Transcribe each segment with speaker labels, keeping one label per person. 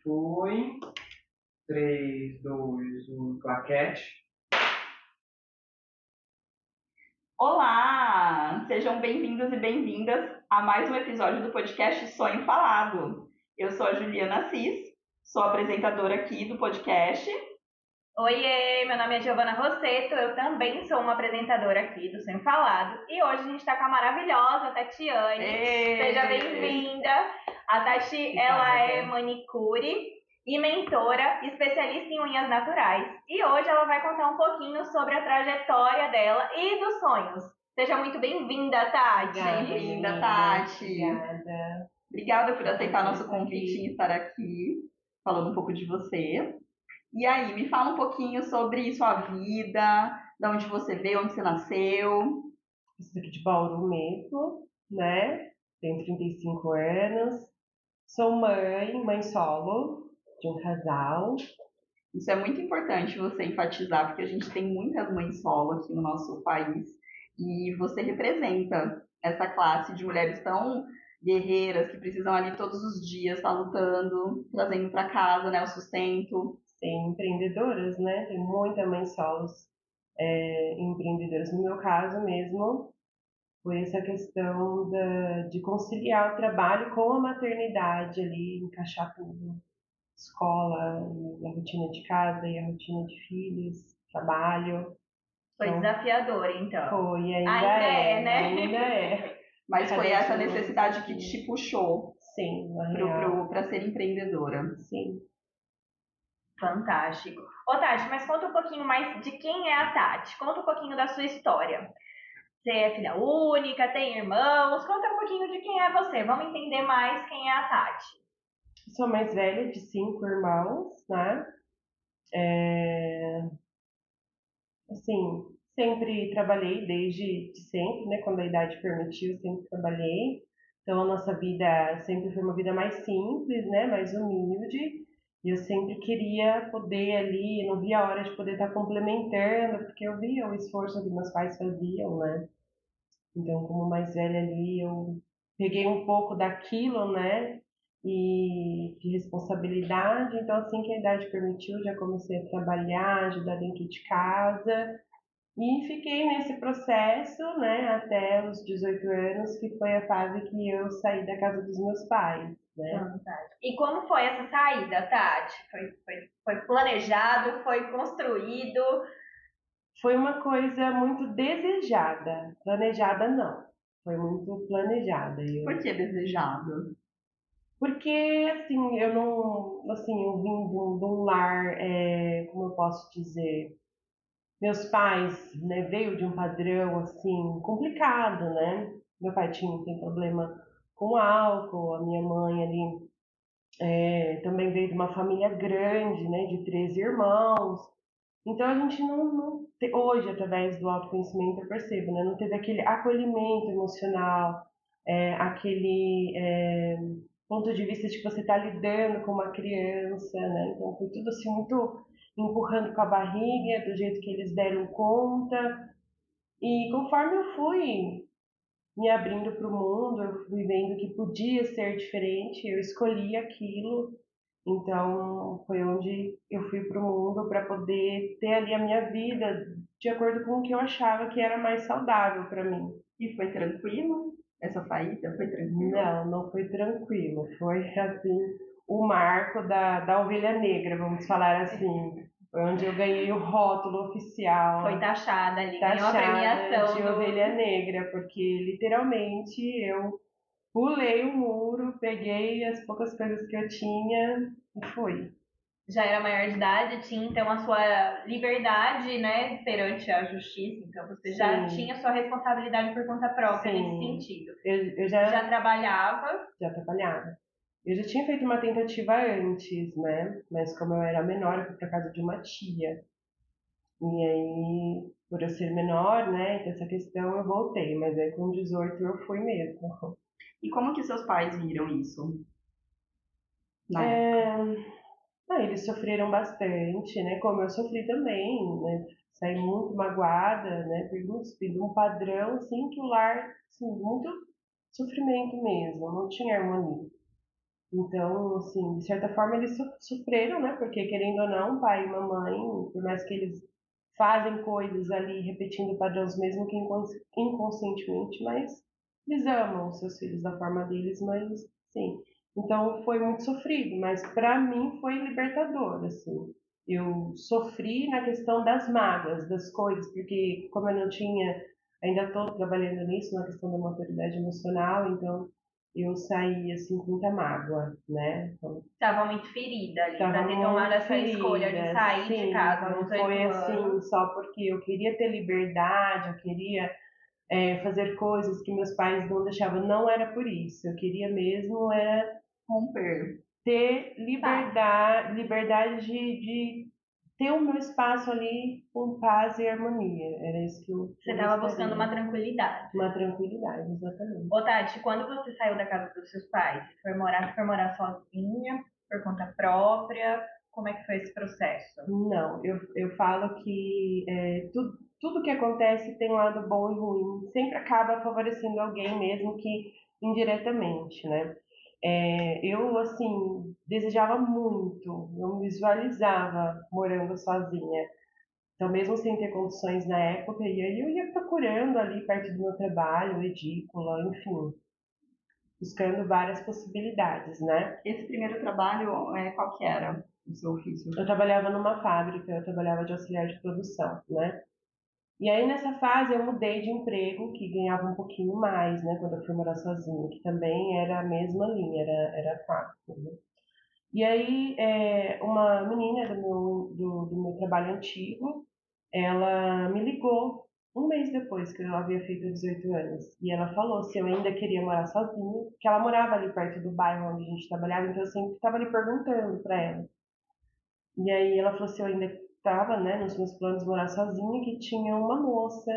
Speaker 1: Foi. 3, 2, 1, claquete.
Speaker 2: Olá! Sejam bem-vindos e bem-vindas a mais um episódio do podcast Sonho Falado. Eu sou a Juliana Assis, sou apresentadora aqui do podcast.
Speaker 3: Oiê, meu nome é Giovana Rosseto, eu também sou uma apresentadora aqui do Sonho Falado e hoje a gente está com a maravilhosa Tatiane. Seja bem-vinda! A Tati, ela é manicure e mentora, especialista em unhas naturais. E hoje ela vai contar um pouquinho sobre a trajetória dela e dos sonhos. Seja muito bem-vinda, Tati!
Speaker 2: Bem-vinda, Tati!
Speaker 3: Obrigada.
Speaker 2: Obrigada por aceitar nosso convite e estar aqui falando um pouco de você. E aí, me fala um pouquinho sobre sua vida, de onde você veio, onde você nasceu.
Speaker 4: Sou aqui de Bauru mesmo, né? Tenho 35 anos. Sou mãe solo de um casal.
Speaker 2: Isso é muito importante você enfatizar, porque a gente tem muitas mães solo aqui no nosso país e você representa essa classe de mulheres tão guerreiras que precisam ali todos os dias estar lutando, trazendo para casa, né, o sustento.
Speaker 4: Tem empreendedoras, né? Tem muita mãe solos empreendedoras. No meu caso mesmo, foi essa questão de conciliar o trabalho com a maternidade ali, encaixar tudo. Escola, e a rotina de casa e a rotina de filhos, trabalho.
Speaker 3: Foi
Speaker 4: Então,
Speaker 3: desafiador, então.
Speaker 4: foi,
Speaker 3: Ainda é, né?
Speaker 4: Ainda é.
Speaker 2: Mas foi essa
Speaker 4: dia
Speaker 2: necessidade que te puxou
Speaker 4: Sim, na real.
Speaker 2: para ser empreendedora.
Speaker 4: Sim.
Speaker 3: Fantástico. Ô, Tati, mas conta um pouquinho mais de quem é a Tati. Conta um pouquinho da sua história. Você é filha única, tem irmãos? Conta um pouquinho de quem é você. Vamos entender mais quem é a Tati.
Speaker 4: Sou mais velha de 5 irmãos, né? Assim, sempre trabalhei desde de sempre, né? Quando a idade permitiu, sempre trabalhei. Então, a nossa vida sempre foi uma vida mais simples, né? Mais humilde. E eu sempre queria poder ali, não via a hora de poder estar complementando, porque eu via o esforço que meus pais faziam, né? Então, como mais velha ali, eu peguei um pouco daquilo, né? E de responsabilidade. Então, assim que a idade permitiu, já comecei a trabalhar, ajudar dentro de casa. E fiquei nesse processo, né, até os 18 anos, que foi a fase que eu saí da casa dos meus pais, né?
Speaker 3: Fantástico. E como foi essa saída, Tati? Foi planejado? Foi construído?
Speaker 4: Foi uma coisa muito desejada, planejada não. Foi muito planejada.
Speaker 2: Por que desejado?
Speaker 4: Porque, assim, eu não, assim, eu vim de um lar, como eu posso dizer, meus pais, né, veio de um padrão, assim, complicado, né? Meu pai tem problema com álcool, a minha mãe ali também veio de uma família grande, né, de 13 irmãos. Então a gente hoje, através do autoconhecimento, eu percebo, né, não teve aquele acolhimento emocional, aquele ponto de vista de que você está lidando com uma criança, né? Então foi tudo assim muito empurrando com a barriga, do jeito que eles deram conta. E conforme eu fui me abrindo para o mundo, eu fui vendo que podia ser diferente, eu escolhi aquilo. Então foi onde eu fui para o mundo para poder ter ali a minha vida de acordo com o que eu achava que era mais saudável para mim.
Speaker 2: E foi tranquilo? Essa saída foi tranquila?
Speaker 4: Não foi tranquilo. Foi assim, o marco da ovelha negra, vamos falar assim. Foi onde eu ganhei o rótulo oficial.
Speaker 3: Foi taxada ali, ganhou a premiação
Speaker 4: de ovelha negra, porque literalmente eu pulei o muro, peguei as poucas coisas que eu tinha e fui.
Speaker 3: Já era maior de idade, tinha então a sua liberdade, né, perante a justiça, então você já tinha sua responsabilidade por conta própria nesse sentido.
Speaker 4: Eu
Speaker 3: já trabalhava?
Speaker 4: Já trabalhava. Eu já tinha feito uma tentativa antes, né? Mas como eu era menor, eu fui para casa de uma tia. E aí, por eu ser menor, né, então essa questão eu voltei, mas aí com 18 eu fui mesmo.
Speaker 2: E como que seus pais viram isso?
Speaker 4: Eles sofreram bastante, né? Como eu sofri também, né? Saí muito magoada, né? Por um padrão, assim, que o lar, assim, muito sofrimento mesmo, não tinha harmonia. Então, assim, de certa forma eles sofreram, né? Porque, querendo ou não, pai e mamãe, por mais que eles fazem coisas ali repetindo padrões mesmo que inconscientemente, mas eles amam os seus filhos da forma deles, mas sim. Então foi muito sofrido, mas para mim foi libertador, assim. Eu sofri na questão das mágoas, das coisas, porque como eu não tinha, ainda estou trabalhando nisso, na questão da maturidade emocional, então eu saí assim com muita mágoa, né? Então,
Speaker 3: Estava muito ferida ali
Speaker 4: estava
Speaker 3: para ter tomado
Speaker 4: muito
Speaker 3: essa escolha de
Speaker 4: ferida,
Speaker 3: sair de
Speaker 4: sim.
Speaker 3: casa aos
Speaker 4: Não
Speaker 3: 18
Speaker 4: foi assim
Speaker 3: anos.
Speaker 4: só porque eu queria ter liberdade, eu queria fazer coisas que meus pais não deixavam. Não era por isso. Eu queria mesmo era
Speaker 2: Romper.
Speaker 4: ter
Speaker 3: Tá.
Speaker 4: liberdade de ter o meu espaço ali com paz e harmonia. Era isso que
Speaker 3: Você
Speaker 4: eu
Speaker 3: estava buscando uma
Speaker 4: gostaria.
Speaker 3: tranquilidade.
Speaker 4: Uma tranquilidade, exatamente.
Speaker 3: Ô, Tati, quando você saiu da casa dos seus pais, foi morar sozinha, por conta própria? Como é que foi esse processo?
Speaker 4: Não, eu falo que tudo que acontece tem um lado bom e ruim. Sempre acaba favorecendo alguém, mesmo que indiretamente, né? Eu, assim, desejava muito, eu me visualizava morando sozinha. Então, mesmo sem ter condições na época, e aí eu ia procurando ali perto do meu trabalho, edícula, enfim, buscando várias possibilidades, né?
Speaker 2: Esse primeiro trabalho, qual que era o seu ofício?
Speaker 4: Eu trabalhava numa fábrica, eu trabalhava de auxiliar de produção, né? E aí nessa fase eu mudei de emprego, que ganhava um pouquinho mais, né? Quando eu fui morar sozinha, que também era a mesma linha, era fábrica, né? E aí uma menina do meu trabalho antigo, ela me ligou um mês depois que eu havia feito 18 anos. E ela falou se eu ainda queria morar sozinha, porque ela morava ali perto do bairro onde a gente trabalhava, então eu sempre estava ali perguntando para ela. E aí ela falou se eu ainda estava, né, nos meus planos morar sozinha, que tinha uma moça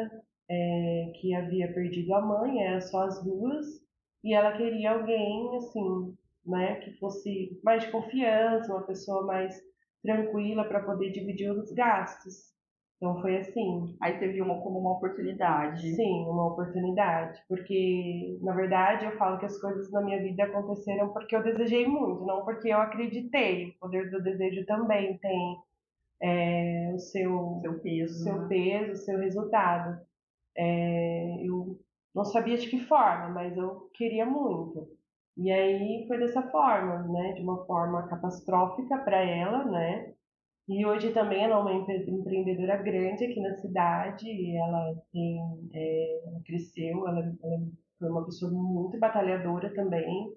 Speaker 4: que havia perdido a mãe, era só as duas, e ela queria alguém, assim, né, que fosse mais de confiança, uma pessoa mais tranquila para poder dividir os gastos. Então foi assim,
Speaker 2: Aí você viu como uma oportunidade.
Speaker 4: sim, uma oportunidade, porque na verdade eu falo que as coisas na minha vida aconteceram porque eu desejei muito, não porque eu acreditei. O poder do desejo também tem o
Speaker 2: Seu peso,
Speaker 4: seu
Speaker 2: né?
Speaker 4: peso, o seu resultado. Eu não sabia de que forma, mas eu queria muito. E aí foi dessa forma, né? De uma forma catastrófica para ela, né? E hoje também ela é uma empreendedora grande aqui na cidade. Ela ela cresceu, ela foi uma pessoa muito batalhadora também,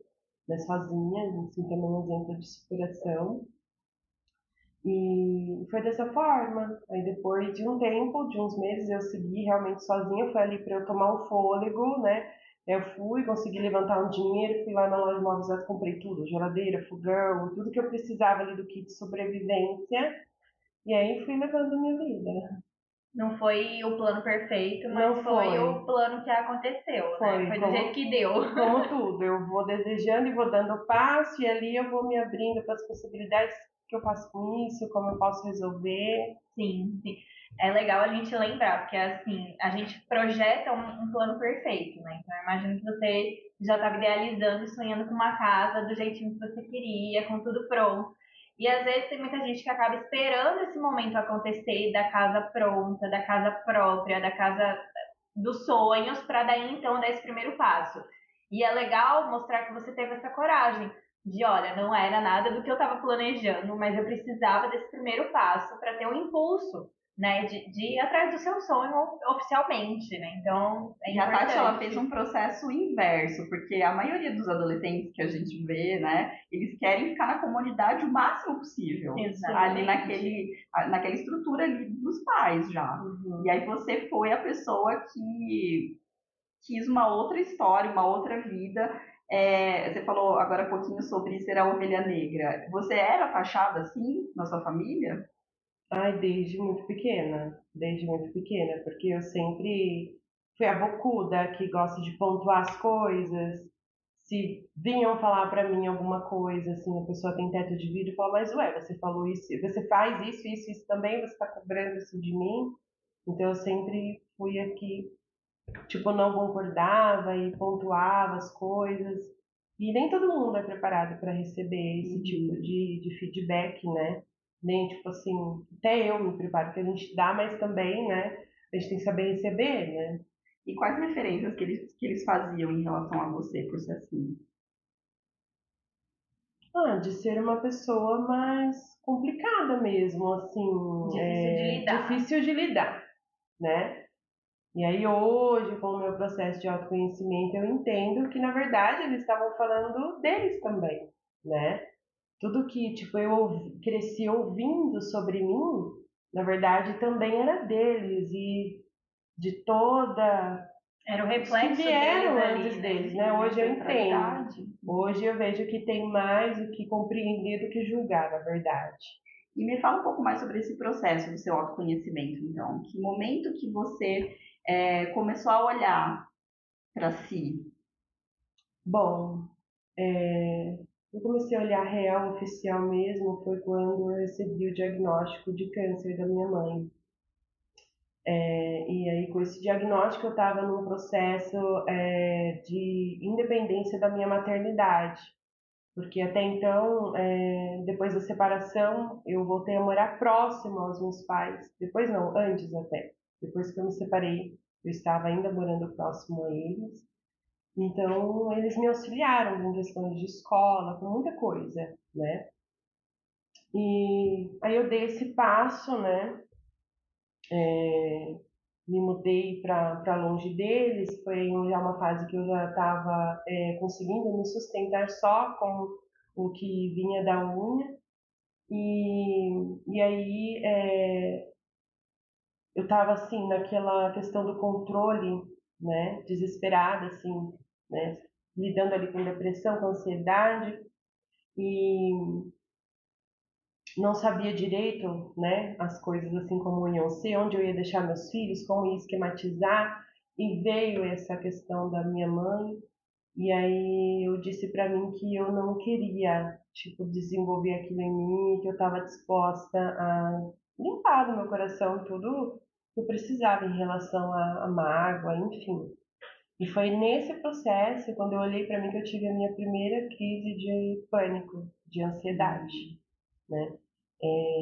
Speaker 4: né? Sozinha, assim, também um exemplo de superação. E foi dessa forma. Aí depois de um tempo, de uns meses, eu segui realmente sozinha. Foi ali para eu tomar um fôlego, né? Eu fui, consegui levantar um dinheiro, fui lá na loja de móveis usados, comprei tudo, geladeira, fogão, tudo que eu precisava ali do kit de sobrevivência. E aí fui levando a minha vida.
Speaker 3: Não foi o plano perfeito, mas
Speaker 4: Não
Speaker 3: foi
Speaker 4: foi,
Speaker 3: o plano que aconteceu, né?
Speaker 4: foi
Speaker 3: Foi do jeito que deu.
Speaker 4: como tudo. Eu vou desejando e vou dando passo, e ali eu vou me abrindo para as possibilidades que eu faço com isso, como eu posso resolver.
Speaker 3: Sim, sim. É legal a gente lembrar, porque assim, a gente projeta um plano perfeito, né? Então eu imagino que você já estava idealizando e sonhando com uma casa do jeitinho que você queria, com tudo pronto. E às vezes tem muita gente que acaba esperando esse momento acontecer da casa pronta, da casa própria, da casa dos sonhos, para daí então dar esse primeiro passo. E é legal mostrar que você teve essa coragem de, olha, não era nada do que eu estava planejando, mas eu precisava desse primeiro passo para ter um impulso, né, de ir atrás do seu sonho oficialmente, né? Então, é
Speaker 2: E a Tati, ela fez
Speaker 3: importante.
Speaker 2: um processo inverso, porque a maioria dos adolescentes que a gente vê, né, eles querem ficar na comunidade o máximo possível. Ali
Speaker 3: Exatamente.
Speaker 2: naquela estrutura ali dos pais já.
Speaker 4: Uhum.
Speaker 2: E aí você foi a pessoa que quis uma outra história, uma outra vida. Você falou agora um pouquinho sobre ser a ovelha negra. Você era taxada assim na sua família?
Speaker 4: Ai, desde muito pequena, porque eu sempre fui a bocuda que gosta de pontuar as coisas. Se vinham falar pra mim alguma coisa, assim, a pessoa tem teto de vidro, e fala, mas ué, você falou isso, você faz isso também, você tá cobrando isso de mim? Então eu sempre fui aqui, tipo, não concordava e pontuava as coisas. E nem todo mundo é preparado para receber esse tipo de feedback, né? Nem, tipo assim, até eu me preparo, que a gente dá, mas também, né? A gente tem que saber receber, né?
Speaker 2: E quais referências que eles faziam em relação a você por ser assim?
Speaker 4: De ser uma pessoa mais complicada mesmo, assim,
Speaker 3: Difícil de lidar.
Speaker 4: difícil de lidar, né? E aí hoje, com o meu processo de autoconhecimento, eu entendo que, na verdade, eles estavam falando deles também, né? Tudo que, tipo, cresci ouvindo sobre mim, na verdade, também era deles e de toda
Speaker 3: Era o
Speaker 4: os que
Speaker 3: reflexo
Speaker 4: vieram
Speaker 3: deles ali,
Speaker 4: antes
Speaker 3: né?
Speaker 4: deles, né? Hoje eu entendo.
Speaker 2: Ancestralidade.
Speaker 4: Hoje eu vejo que tem mais o que compreender do que julgar, na verdade.
Speaker 2: E me fala um pouco mais sobre esse processo do seu autoconhecimento, então. Que momento que você começou a olhar para si?
Speaker 4: Bom, eu comecei a olhar real oficial mesmo foi quando eu recebi o diagnóstico de câncer da minha mãe. E aí, com esse diagnóstico, eu estava num processo de independência da minha maternidade, porque até então, depois da separação, eu voltei a morar próximo aos meus pais. Depois não, antes até. Depois que eu me separei, eu estava ainda morando próximo a eles. Então, eles me auxiliaram com questões de escola, com muita coisa, né? E aí eu dei esse passo, né? Me mudei para longe deles, foi já uma fase que eu já estava conseguindo me sustentar só com o que vinha da unha. E aí eu estava assim naquela questão do controle, né, desesperada assim, né, lidando ali com depressão, com ansiedade e não sabia direito, né, as coisas assim como iam ser, onde eu ia deixar meus filhos, como ia esquematizar, e veio essa questão da minha mãe, e aí eu disse para mim que eu não queria, tipo, desenvolver aquilo em mim, que eu estava disposta a limpar do meu coração tudo que eu precisava em relação à mágoa, enfim. E foi nesse processo, quando eu olhei para mim, que eu tive a minha primeira crise de pânico, de ansiedade, né?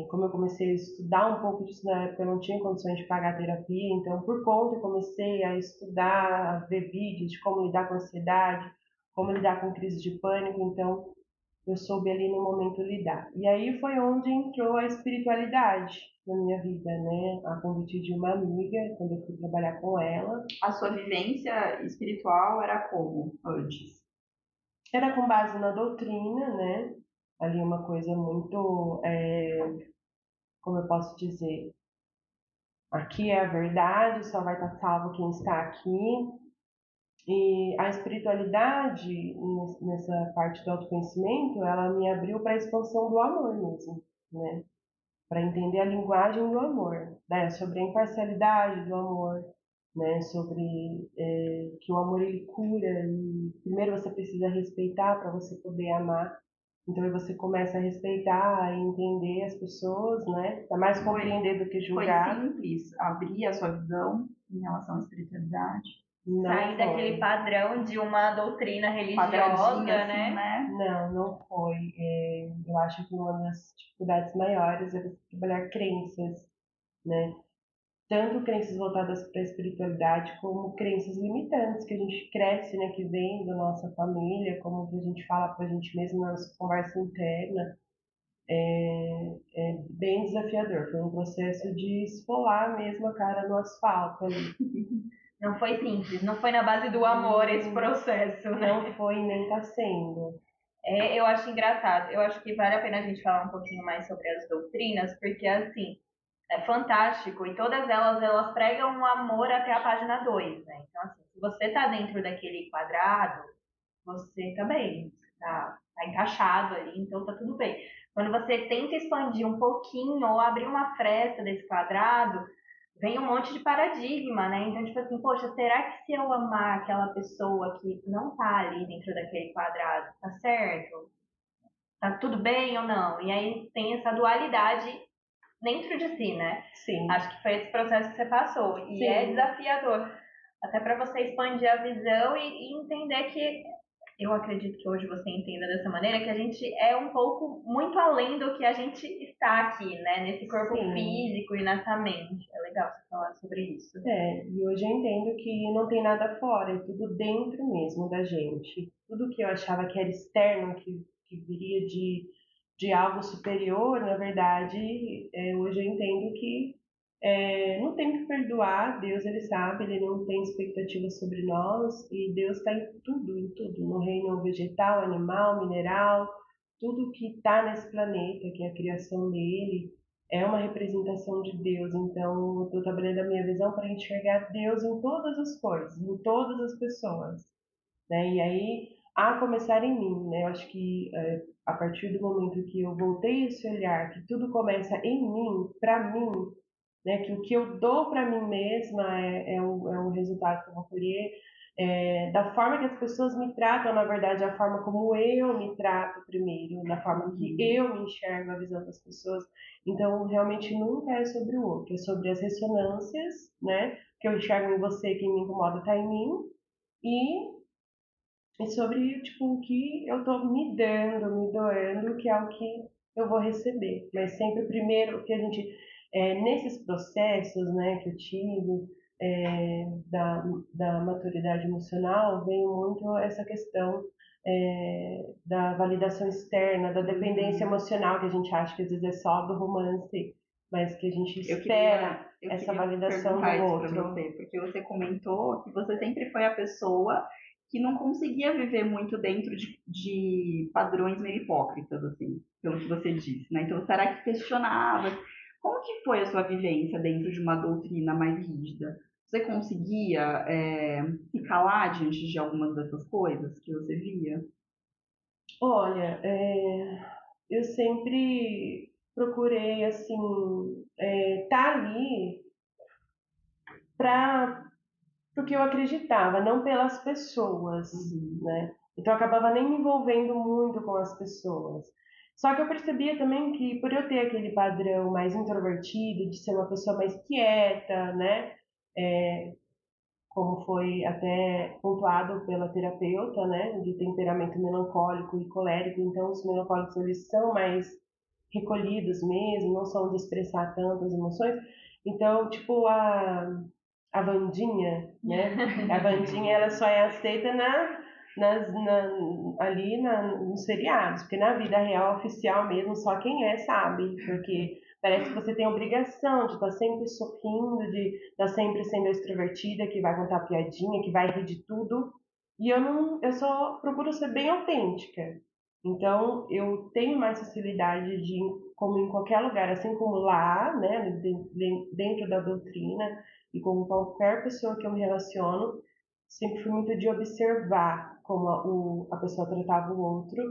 Speaker 4: Como eu comecei a estudar um pouco disso na época, eu não tinha condições de pagar terapia, então por conta eu comecei a estudar, a ver vídeos de como lidar com ansiedade, como lidar com crise de pânico, então eu soube ali no momento lidar. E aí foi onde entrou a espiritualidade na minha vida, né? A convite de uma amiga, quando eu fui trabalhar com ela.
Speaker 2: A sua vivência espiritual era como antes?
Speaker 4: Era com base na doutrina, né? Ali uma coisa muito, como eu posso dizer, aqui é a verdade, só vai estar salvo quem está aqui. E a espiritualidade, nessa parte do autoconhecimento, ela me abriu para a expansão do amor mesmo, né? Para entender a linguagem do amor, né? Sobre a imparcialidade do amor, né? Sobre que o amor ele cura e primeiro você precisa respeitar para você poder amar. Então aí você começa a respeitar e entender as pessoas, né? É mais compreender do que
Speaker 2: Foi
Speaker 4: julgar.
Speaker 2: simples abrir a sua visão em relação à espiritualidade?
Speaker 3: Sair daquele padrão de uma doutrina religiosa,
Speaker 2: Assim, né?
Speaker 4: Não foi. Eu acho que uma das dificuldades maiores é você trabalhar crenças, né? Tanto crenças voltadas para a espiritualidade, como crenças limitantes que a gente cresce, né? Que vem da nossa família, como que a gente fala para a gente mesmo na nossa conversa interna. É bem desafiador. Foi um processo de esfolar mesmo a cara no asfalto ali.
Speaker 3: Não foi simples, não foi na base do amor esse processo, né?
Speaker 4: Não foi nem está sendo.
Speaker 3: Eu acho engraçado. Eu acho que vale a pena a gente falar um pouquinho mais sobre as doutrinas, porque assim, é fantástico e todas elas pregam um amor até a página 2, né? Então, assim, se você tá dentro daquele quadrado, você tá bem, você tá encaixado ali, então tá tudo bem. Quando você tenta expandir um pouquinho ou abrir uma fresta desse quadrado, vem um monte de paradigma, né? Então, tipo assim, poxa, será que se eu amar aquela pessoa que não tá ali dentro daquele quadrado, tá certo? Tá tudo bem ou não? E aí tem essa dualidade dentro de si, né?
Speaker 4: Sim.
Speaker 3: Acho que foi esse processo que você passou. E
Speaker 4: Sim.
Speaker 3: é desafiador. Até para você expandir a visão e entender que Eu acredito que hoje você entenda dessa maneira que a gente é um pouco muito além do que a gente está aqui, né? Nesse corpo
Speaker 4: Sim.
Speaker 3: físico e nessa mente. É legal você falar sobre isso.
Speaker 4: E hoje eu entendo que não tem nada fora, é tudo dentro mesmo da gente. Tudo que eu achava que era externo, que viria de algo superior, na verdade, hoje eu entendo que não tem que perdoar, Deus ele sabe, ele não tem expectativas sobre nós, e Deus está em tudo, no reino vegetal, animal, mineral, tudo que está nesse planeta, que é a criação dele, é uma representação de Deus. Então, eu estou trabalhando a minha visão para enxergar Deus em todas as coisas, em todas as pessoas, né? E aí, a começar em mim, né? Eu acho que a partir do momento que eu voltei esse olhar, que tudo começa em mim, para mim, né? Que o que eu dou para mim mesma é o resultado que eu vou colher. Da forma que as pessoas me tratam, na verdade, a forma como eu me trato primeiro, da forma que eu me enxergo a visão das pessoas. Então, realmente nunca é sobre o outro, é sobre as ressonâncias, né? Que eu enxergo em você, quem me incomoda está em mim, e sobre tipo, o que eu estou me dando, me doando, que é o que eu vou receber. Mas sempre primeiro que a gente, nesses processos, né, que eu tive, da maturidade emocional, vem muito essa questão da validação externa, da dependência emocional, que a gente acha que às vezes é só do romance, mas que a gente espera essa validação do outro.
Speaker 2: Pra você, porque você comentou que você sempre foi a pessoa que não conseguia viver muito dentro de padrões meio hipócritas, assim, pelo que você disse, né? Então, será que questionava? Como que foi a sua vivência dentro de uma doutrina mais rígida? Você conseguia se calar diante de algumas dessas coisas que você via?
Speaker 4: Olha, eu sempre procurei, assim, estar ali para porque eu acreditava, não pelas pessoas, né? Então eu acabava nem me envolvendo muito com as pessoas. Só que eu percebia também que por eu ter aquele padrão mais introvertido, de ser uma pessoa mais quieta, né? Como foi até pontuado pela terapeuta, né? De temperamento melancólico e colérico. Então os melancólicos eles são mais recolhidos mesmo, não são de expressar tantas emoções. Então, tipo, a Wandinha, né? A Wandinha ela só é aceita nos seriados, porque na vida real oficial mesmo, só quem sabe, porque parece que você tem a obrigação de estar sempre sorrindo, de estar sempre sendo extrovertida, que vai contar piadinha, que vai rir de tudo. E eu não, eu só procuro ser bem autêntica. Então, eu tenho mais facilidade de, como em qualquer lugar, assim como lá, né, dentro da doutrina, e com qualquer pessoa que eu me relaciono, sempre fui muito de observar como a pessoa tratava o outro.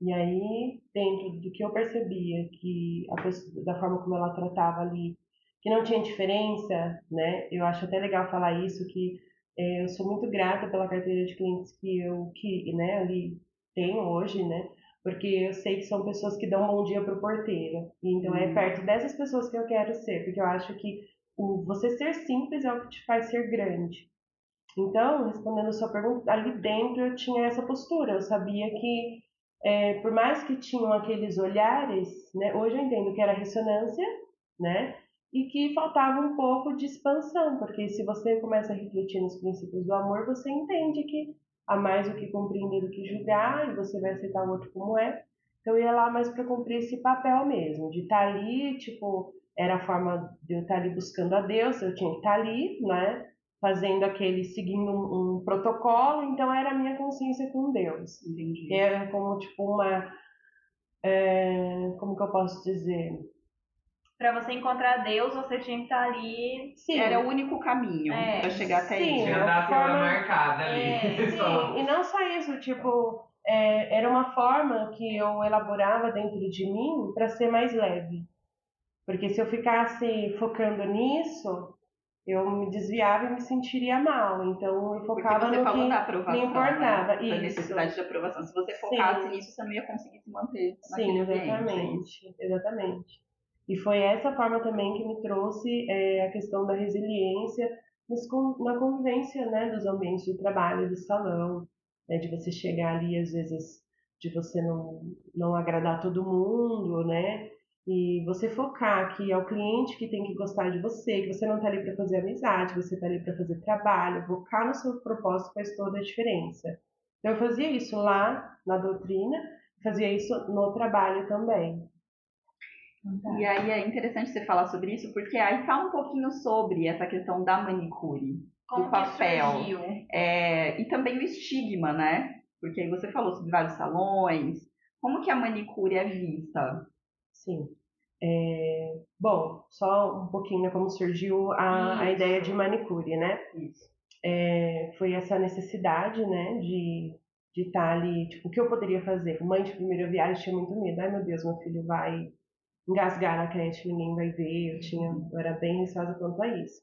Speaker 4: E aí, dentro do que eu percebia, que a pessoa, da forma como ela tratava ali, que não tinha diferença, né? Eu acho até legal falar isso, que eu sou muito grata pela carteira de clientes né, ali tenho hoje, né? Porque eu sei que são pessoas que dão um bom dia pro porteiro. E então é perto dessas pessoas que eu quero ser, porque eu acho que você ser simples é o que te faz ser grande. Então, respondendo a sua pergunta, ali dentro eu tinha essa postura. Eu sabia que, por mais que tinham aqueles olhares, né, hoje eu entendo que era ressonância, né, e que faltava um pouco de expansão, porque se você começa a refletir nos princípios do amor, você entende que há mais o que compreender do que julgar, e você vai aceitar o outro como é. Então, eu ia lá mais para cumprir esse papel mesmo, de estar ali, tipo, era a forma de eu estar ali buscando a Deus, eu tinha que estar ali, né? Fazendo seguindo um protocolo, então era a minha consciência com Deus.
Speaker 2: Entendi.
Speaker 4: Era como tipo como que eu posso dizer?
Speaker 3: Para você encontrar Deus, você tinha que estar ali.
Speaker 4: Sim.
Speaker 2: Era o único caminho para chegar até ele.
Speaker 1: Tinha a data marcada ali.
Speaker 4: Sim, e não só isso, tipo, era uma forma que eu elaborava dentro de mim para ser mais leve. Porque se eu ficasse focando nisso, eu me desviava e me sentiria mal. Então eu focava no que me importava.
Speaker 2: Né? Da necessidade de aprovação. Se você focasse nisso, você não ia conseguir se manter naquele ambiente.
Speaker 4: Exatamente. E foi essa forma também que me trouxe a questão da resiliência na convivência, né, dos ambientes de trabalho, do salão. né? De você chegar ali, às vezes, de você não agradar todo mundo, né? E você focar que é o cliente que tem que gostar de você, que você não está ali para fazer amizade, você está ali para fazer trabalho, focar no seu propósito faz toda a diferença. Então eu fazia isso lá na doutrina, fazia isso no trabalho também.
Speaker 2: E aí é interessante você falar sobre isso, porque aí fala um pouquinho sobre essa questão da manicure,
Speaker 3: Como
Speaker 2: do
Speaker 3: que
Speaker 2: papel,
Speaker 3: surgiu?
Speaker 2: e também o estigma, né? Porque aí você falou sobre vários salões, como que a manicure é vista?
Speaker 4: Sim. Bom, só um pouquinho, né, como surgiu a ideia de manicure, né?
Speaker 2: Isso.
Speaker 4: Foi essa necessidade, né, de estar ali, tipo, o que eu poderia fazer? Mãe de primeira viagem tinha muito medo. Ai, meu Deus, meu filho vai engasgar na creche, ninguém vai ver. Eu era bem receosa quanto a isso.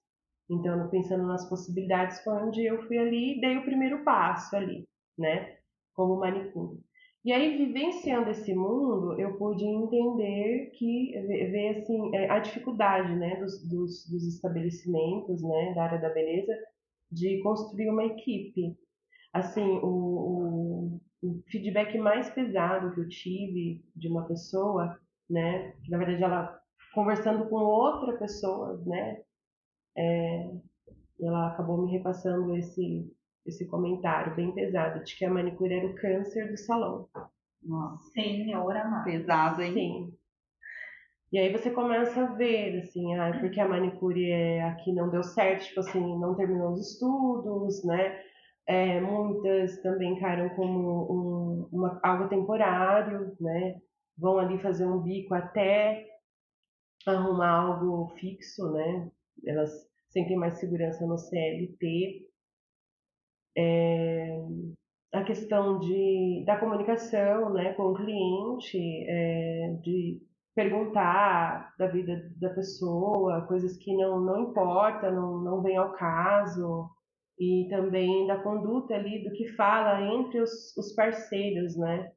Speaker 4: Então, pensando nas possibilidades, foi onde eu fui ali e dei o primeiro passo ali, né, como manicure. E aí, vivenciando esse mundo, eu pude entender ver assim, a dificuldade, né, dos estabelecimentos, né, da área da beleza, de construir uma equipe. Assim, o feedback mais pesado que eu tive de uma pessoa, né, que na verdade ela conversando com outra pessoa, né, e ela acabou me repassando esse comentário bem pesado de que a manicure era o câncer do salão.
Speaker 2: Nossa,
Speaker 3: Senhor amado.
Speaker 2: pesado, hein?
Speaker 4: Sim. E aí você começa a ver, assim, porque a manicure aqui não deu certo, tipo assim, não terminou os estudos, né? Muitas também encaram como algo temporário, né? Vão ali fazer um bico até arrumar algo fixo, né? Elas sentem mais segurança no CLT. A questão da comunicação, né, com o cliente, de perguntar da vida da pessoa, coisas que não importa, não vem ao caso, e também da conduta ali do que fala entre os parceiros, né?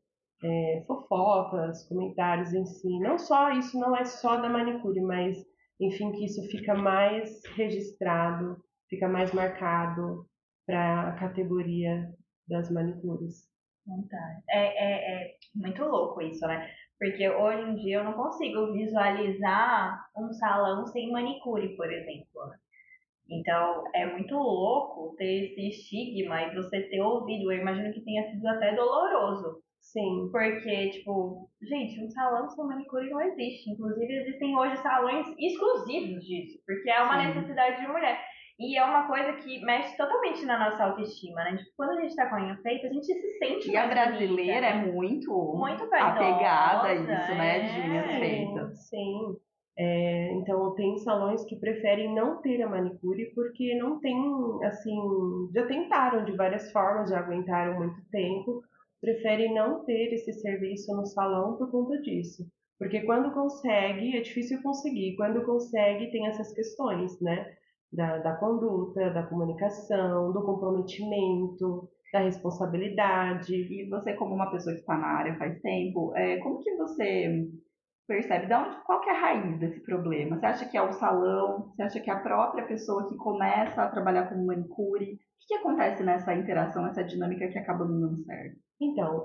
Speaker 4: Fofocas, comentários em si. Não só isso, não é só da manicure, mas enfim, que isso fica mais registrado, fica mais marcado para a categoria das manicures.
Speaker 3: Tá. É muito louco isso, né? Porque hoje em dia eu não consigo visualizar um salão sem manicure, por exemplo. Então é muito louco ter esse estigma e você ter ouvido. Eu imagino que tenha sido até doloroso.
Speaker 4: Sim,
Speaker 3: Porque, tipo, gente, um salão sem manicure não existe. Inclusive, existem hoje salões exclusivos disso, porque é uma
Speaker 2: Sim.
Speaker 3: necessidade de mulher. E é uma coisa que mexe totalmente na nossa autoestima, né? Tipo, quando a gente tá com a unha feita, a gente se sente
Speaker 2: E a
Speaker 3: mais
Speaker 2: brasileira
Speaker 3: bonita,
Speaker 2: é
Speaker 3: né?
Speaker 2: muito
Speaker 3: Muito
Speaker 2: apegada a
Speaker 3: vaidosa,
Speaker 2: isso, né? De unhas feitas.
Speaker 4: sim. Então, tem salões que preferem não ter a manicure porque não tem, assim, já tentaram de várias formas, já aguentaram muito tempo, preferem não ter esse serviço no salão por conta disso. Porque quando consegue, é difícil conseguir, quando consegue, tem essas questões, né? Da conduta, da comunicação, do comprometimento, da responsabilidade.
Speaker 2: E você, como uma pessoa que está na área faz tempo, como que você percebe? Qual que é a raiz desse problema? Você acha que é o salão? Você acha que é a própria pessoa que começa a trabalhar como manicure? O que acontece nessa interação, essa dinâmica que acaba não dando certo?
Speaker 4: Então,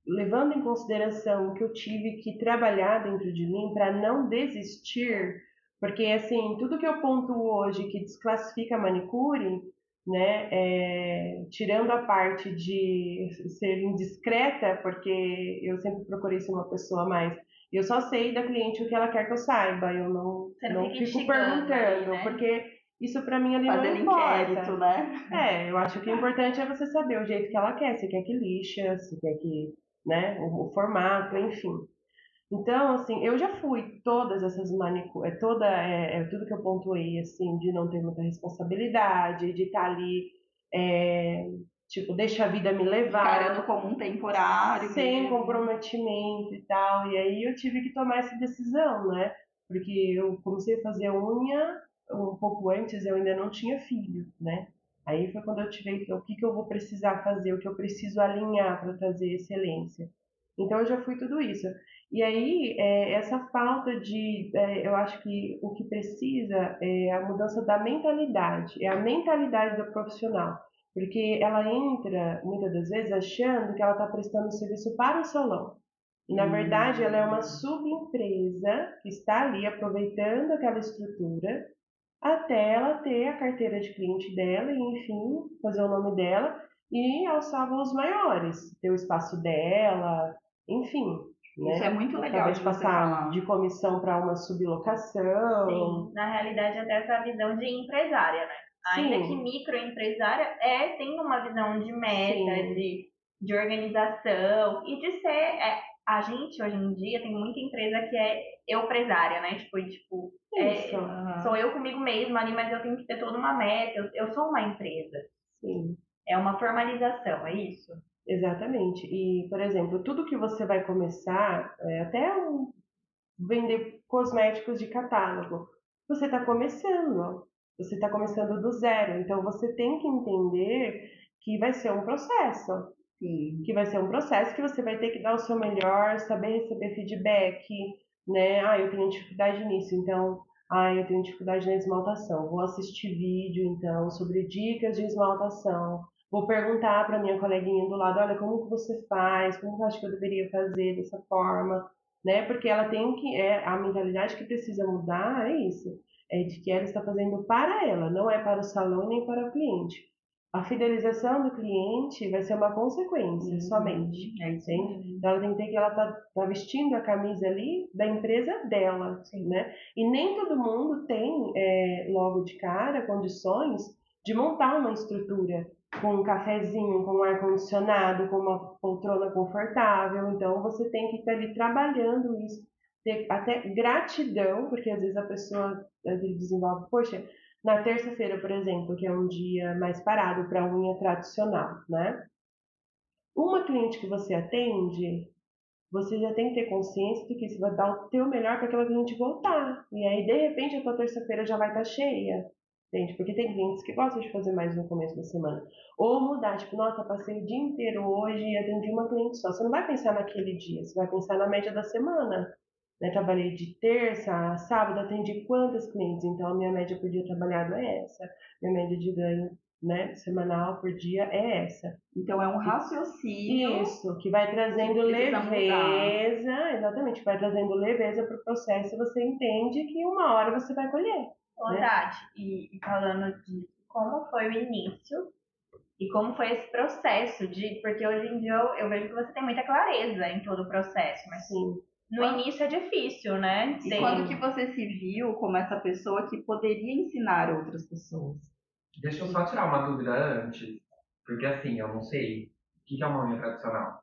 Speaker 4: levando em consideração que eu tive que trabalhar dentro de mim para não desistir, porque assim, tudo que eu pontuo hoje que desclassifica a manicure, né, tirando a parte de ser indiscreta, porque eu sempre procurei ser uma pessoa mais. Eu só sei da cliente o que ela quer que eu saiba, eu
Speaker 3: Você não
Speaker 4: não
Speaker 3: fica
Speaker 4: fico
Speaker 3: instigando
Speaker 4: perguntando,
Speaker 3: ali, né?
Speaker 4: porque isso para mim ali não
Speaker 2: Fazendo inquérito,
Speaker 4: importa.
Speaker 2: né?
Speaker 4: Eu acho que o importante é você saber o jeito que ela quer, se quer que lixa, se quer que, né, o formato, enfim. Então, assim, eu já fui todas essas tudo que eu pontuei, assim, de não ter muita responsabilidade, de estar ali, é, tipo, deixa a vida me levar,
Speaker 2: Encarando como um temporário
Speaker 4: sem
Speaker 2: mesmo.
Speaker 4: comprometimento e tal. E aí eu tive que tomar essa decisão, né? Porque eu comecei a fazer unha um pouco antes, eu ainda não tinha filho, né? Aí foi quando eu tirei o que eu vou precisar fazer, o que eu preciso alinhar para trazer excelência. Então eu já fui tudo isso. E aí essa falta eu acho que o que precisa é a mudança da mentalidade, é a mentalidade do profissional. Porque ela entra, muitas das vezes, achando que ela está prestando serviço para o salão. E, na verdade, ela é uma subempresa que está ali aproveitando aquela estrutura até ela ter a carteira de cliente dela e, enfim, fazer o nome dela e alçar voos maiores, ter o espaço dela, enfim,
Speaker 2: Isso
Speaker 4: né?
Speaker 2: é muito legal
Speaker 4: Talvez
Speaker 2: de você
Speaker 4: passar
Speaker 2: falar.
Speaker 4: de comissão para uma sublocação.
Speaker 3: Sim, na realidade até essa visão de empresária, né? Ainda que
Speaker 4: Sim,
Speaker 3: microempresária tem uma visão de meta,
Speaker 4: sim,
Speaker 3: de organização e de ser. A gente hoje em dia tem muita empresa que é eupresária, né?
Speaker 4: isso,
Speaker 3: Sou eu comigo mesma ali, mas eu tenho que ter toda uma meta, eu sou uma empresa.
Speaker 4: sim.
Speaker 3: É uma formalização, é isso?
Speaker 4: Exatamente. E, por exemplo, tudo que você vai começar, vender cosméticos de catálogo, você está começando. Você está começando do zero. Então, você tem que entender que vai ser um processo.
Speaker 2: Sim.
Speaker 4: Que vai ser um processo que você vai ter que dar o seu melhor, saber receber feedback, né? Ah, eu tenho dificuldade nisso, então, eu tenho dificuldade na esmaltação. Vou assistir vídeo, então, sobre dicas de esmaltação. Vou perguntar para minha coleguinha do lado, olha, como que você faz? Como que eu acho que eu deveria fazer dessa forma? Né? Porque ela tem que, a mentalidade que precisa mudar é isso, é de que ela está fazendo para ela, não é para o salão nem para o cliente. A fidelização do cliente vai ser uma consequência somente,
Speaker 2: É isso
Speaker 4: entende?
Speaker 2: mesmo.
Speaker 4: Então ela tem que ter que ela tá vestindo a camisa ali da empresa dela, né? E nem todo mundo tem logo de cara condições de montar uma estrutura com um cafezinho, com um ar-condicionado, com uma poltrona confortável. Então você tem que estar ali trabalhando isso, ter até gratidão, porque às vezes a pessoa desenvolve, poxa, na terça-feira, por exemplo, que é um dia mais parado para unha tradicional, né? Uma cliente que você atende, você já tem que ter consciência de que você vai dar o teu melhor para aquela cliente voltar. E aí, de repente, a tua terça-feira já vai estar cheia. Entende? Porque tem clientes que gostam de fazer mais no começo da semana. Ou mudar, tipo, nossa, passei o dia inteiro hoje e atendi uma cliente só. Você não vai pensar naquele dia, você vai pensar na média da semana. Né? Trabalhei de terça a sábado, atendi quantas clientes? Então, a minha média por dia trabalhado é essa. Minha média de ganho, né, semanal por dia é essa.
Speaker 2: Então é um raciocínio
Speaker 4: Isso, que vai trazendo
Speaker 2: que precisa mudar.
Speaker 4: leveza, exatamente, que vai trazendo leveza para o processo e você entende que uma hora você vai colher.
Speaker 3: Ô,
Speaker 4: Né?
Speaker 3: Tati, e falando de como foi o início e como foi esse processo porque hoje em dia eu vejo que você tem muita clareza em todo o processo, mas
Speaker 4: Sim.
Speaker 3: no início é difícil, né?
Speaker 2: E quando que você se viu como essa pessoa que poderia ensinar outras pessoas?
Speaker 1: Deixa eu só tirar uma dúvida antes, porque assim, eu não sei. O que é uma unha tradicional?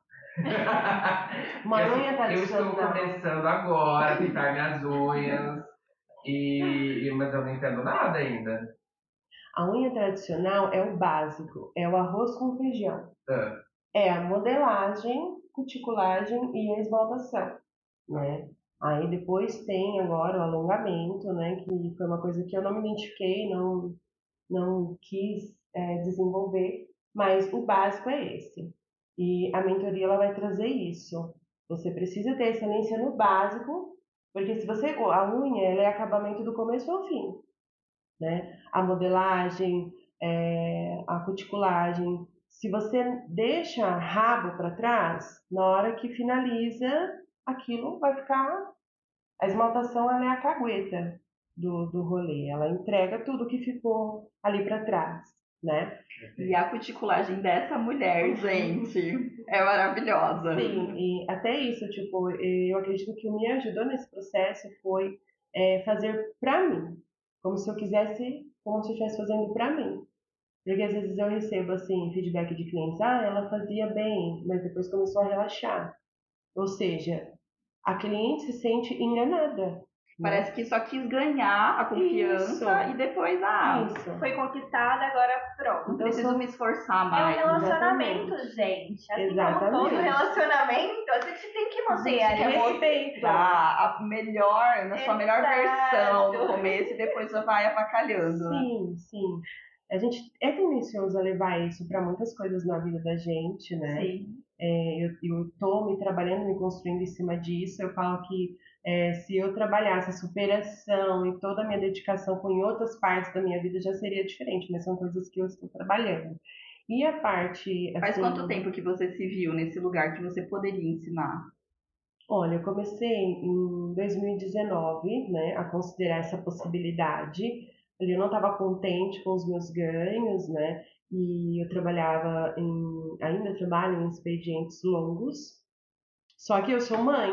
Speaker 4: Uma
Speaker 1: Porque, assim,
Speaker 4: unha
Speaker 1: eu estou
Speaker 4: tradicional.
Speaker 1: começando agora a pintar minhas unhas, mas eu não entendo nada ainda.
Speaker 4: A unha tradicional é o básico, é o arroz com feijão.
Speaker 1: Ah,
Speaker 4: É a modelagem, cuticulagem e a esmaltação, né? Aí depois tem agora o alongamento, né? Que foi uma coisa que eu não me identifiquei, não quis desenvolver, mas o básico é esse. E a mentoria ela vai trazer isso. Você precisa ter excelência no básico, porque se você a unha ela é acabamento do começo ao fim, né? A modelagem, a cuticulagem. Se você deixa rabo para trás, na hora que finaliza, aquilo vai ficar. A esmaltação ela é a cagueta do rolê. Ela entrega tudo que ficou ali para trás, né?
Speaker 2: E a cuticulagem dessa mulher, gente, é maravilhosa.
Speaker 4: Sim, e até isso, tipo, eu acredito que o que me ajudou nesse processo foi fazer pra mim, como se eu quisesse, como se eu estivesse fazendo pra mim. Porque às vezes eu recebo, assim, feedback de clientes, ela fazia bem, mas depois começou a relaxar. Ou seja, a cliente se sente enganada, né?
Speaker 2: Parece que só quis ganhar a confiança
Speaker 4: Isso.
Speaker 2: e depois,
Speaker 4: Isso.
Speaker 3: foi conquistada, agora
Speaker 2: não
Speaker 3: pronto.
Speaker 2: preciso me esforçar
Speaker 3: É um
Speaker 2: mais.
Speaker 3: relacionamento,
Speaker 4: Exatamente.
Speaker 3: gente. Assim como
Speaker 4: Exatamente.
Speaker 3: todo relacionamento, a gente tem que manter
Speaker 2: A gente
Speaker 3: ali.
Speaker 2: quer
Speaker 4: Respeito.
Speaker 2: mostrar a melhor, na sua melhor
Speaker 3: Exato.
Speaker 2: versão no começo e depois já vai avacalhando, né?
Speaker 4: Sim, sim. A gente é tendencioso a levar isso para muitas coisas na vida da gente, né?
Speaker 2: Sim.
Speaker 4: Eu estou me trabalhando, me construindo em cima disso. Eu falo que se eu trabalhasse a superação e toda a minha dedicação com em outras partes da minha vida já seria diferente, mas são coisas que eu estou trabalhando. E a parte,
Speaker 2: Faz
Speaker 4: assim,
Speaker 2: quanto tempo que você se viu nesse lugar que você poderia ensinar?
Speaker 4: olha, eu comecei em 2019, né, a considerar essa possibilidade. Ali eu não estava contente com os meus ganhos, né, e eu ainda trabalho em expedientes longos. Só que eu sou mãe,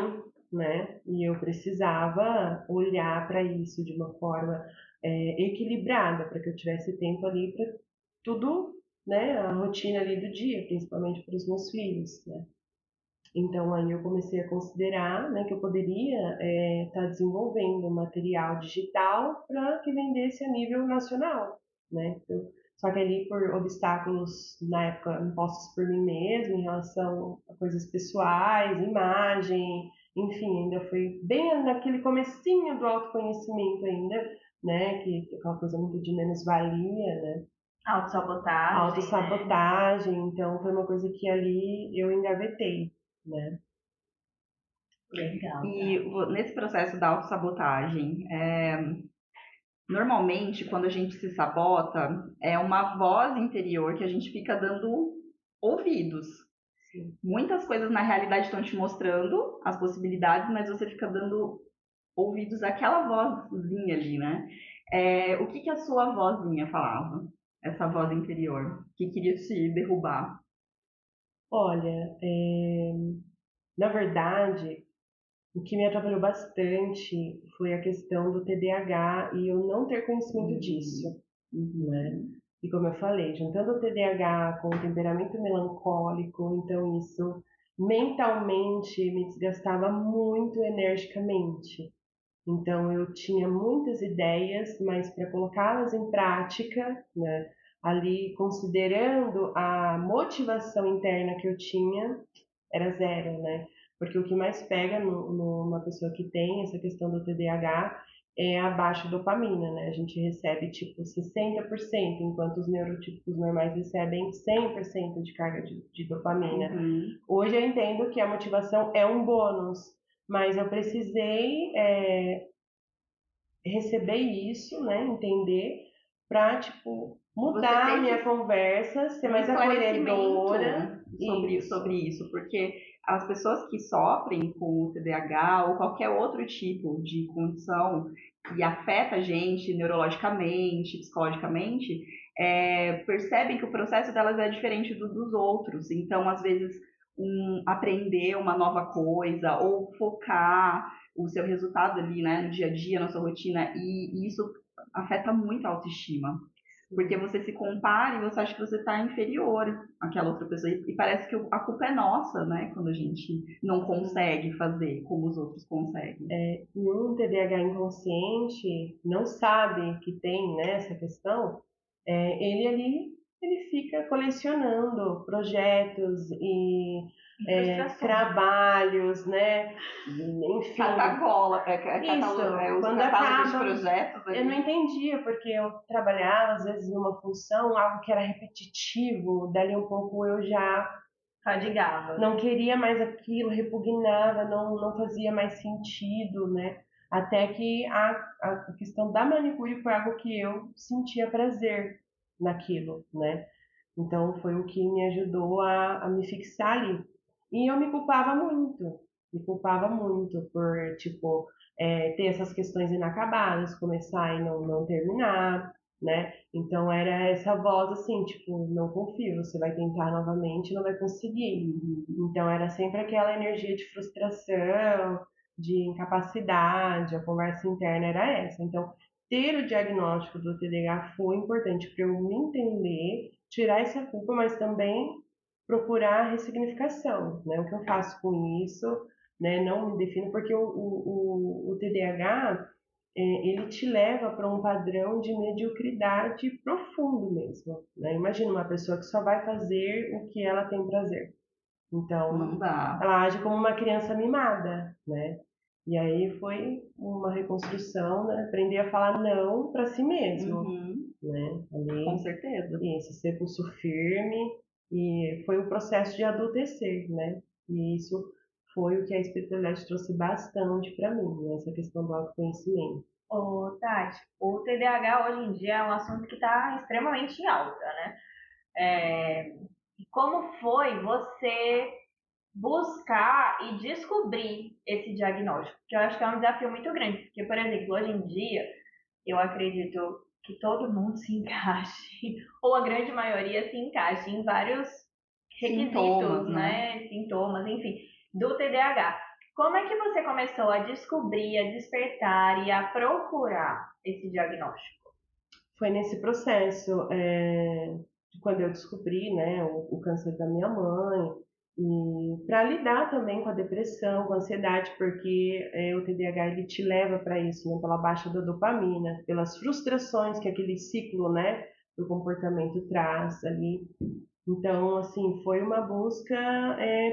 Speaker 4: né, e eu precisava olhar para isso de uma forma equilibrada, para que eu tivesse tempo ali para tudo, né, a rotina ali do dia, principalmente para os meus filhos, né. Então aí eu comecei a considerar, né, que eu poderia estar desenvolvendo material digital para que vendesse a nível nacional, né? Só que ali por obstáculos na época impostos por mim mesma em relação a coisas pessoais, imagem, enfim, ainda foi bem naquele comecinho do autoconhecimento ainda, né? Que é aquela coisa muito de menos-valia, né?
Speaker 3: Autossabotagem, né?
Speaker 4: Autossabotagem, então foi uma coisa que ali eu engavetei, né?
Speaker 3: Legal.
Speaker 2: E nesse processo da autossabotagem, normalmente quando a gente se sabota, é uma voz interior que a gente fica dando ouvidos.
Speaker 4: Sim.
Speaker 2: Muitas coisas na realidade estão te mostrando as possibilidades, mas você fica dando ouvidos àquela vozinha ali, né? O que que a sua vozinha falava? Essa voz interior que queria te derrubar.
Speaker 4: Olha, na verdade, o que me atrapalhou bastante foi a questão do TDAH e eu não ter conhecimento disso, né? E como eu falei, juntando o TDAH com o temperamento melancólico, então isso mentalmente me desgastava muito energicamente. Então eu tinha muitas ideias, mas para colocá-las em prática, né, ali considerando a motivação interna que eu tinha, era zero, né? Porque o que mais pega numa pessoa que tem essa questão do TDAH é a baixa dopamina, né? A gente recebe tipo 60%, enquanto os neurotípicos normais recebem 100% de carga de dopamina. Hoje eu entendo que a motivação é um bônus, mas eu precisei receber isso, né? Entender para tipo mudar a minha conversa, ser mais acolhedora
Speaker 2: sobre isso, porque as pessoas que sofrem com o TDAH ou qualquer outro tipo de condição que afeta a gente neurologicamente, psicologicamente, percebem que o processo delas é diferente dos outros. Então, às vezes, aprender uma nova coisa ou focar o seu resultado ali, né, no dia a dia, na sua rotina, e isso afeta muito a autoestima. Porque você se compara e você acha que você está inferior àquela outra pessoa. E parece que a culpa é nossa, né? Quando a gente não consegue fazer como os outros conseguem.
Speaker 4: Um TDAH inconsciente não sabe que tem, né, essa questão. Ele fica colecionando projetos e trabalhos, né? Enfim.
Speaker 2: Catagola,
Speaker 4: Isso,
Speaker 2: os
Speaker 4: quando
Speaker 2: catálogos de
Speaker 4: acaba,
Speaker 2: projetos.
Speaker 4: eu não entendia, porque eu trabalhava, às vezes, numa função, algo que era repetitivo, dali um pouco eu já
Speaker 3: fadigava.
Speaker 4: Não queria mais aquilo, repugnava, não fazia mais sentido, né? Até que a questão da manicure foi algo que eu sentia prazer naquilo, né? Então foi o que me ajudou a me fixar ali. E eu me culpava muito por, tipo, ter essas questões inacabadas, começar e não terminar, né? Então era essa voz assim, tipo, não confio, você vai tentar novamente e não vai conseguir. Então era sempre aquela energia de frustração, de incapacidade, a conversa interna era essa. Então, ter o diagnóstico do TDAH foi importante para eu me entender, tirar essa culpa, mas também procurar a ressignificação, né? O que eu faço com isso, né? Não me defino, porque o TDAH ele te leva para um padrão de mediocridade profundo mesmo, né? Imagina uma pessoa que só vai fazer o que ela tem prazer. Então,
Speaker 2: não dá.
Speaker 4: Ela age como uma criança mimada, né? E aí foi uma reconstrução, né? Aprender a falar não para si mesmo, né? Ali,
Speaker 2: com certeza.
Speaker 4: Isso, ser pulso firme e foi um processo de adultecer, né? E isso foi o que a espiritualidade trouxe bastante para mim, né? Essa questão do autoconhecimento.
Speaker 3: Ô, Tati, o TDAH hoje em dia é um assunto que está extremamente em alta, né? Como foi você buscar e descobrir esse diagnóstico? Que eu acho que é um desafio muito grande. Porque, por exemplo, hoje em dia, eu acredito que todo mundo se encaixe, ou a grande maioria se encaixe em vários requisitos,
Speaker 2: Sintomas,
Speaker 3: né? Sintomas, enfim, do TDAH. Como é que você começou a descobrir, a despertar e a procurar esse diagnóstico?
Speaker 4: Foi nesse processo, de quando eu descobri, né, o câncer da minha mãe, e para lidar também com a depressão, com a ansiedade, porque o TDAH ele te leva para isso, né, pela baixa da dopamina, pelas frustrações que aquele ciclo, né, do comportamento traz ali. Então, assim, foi uma busca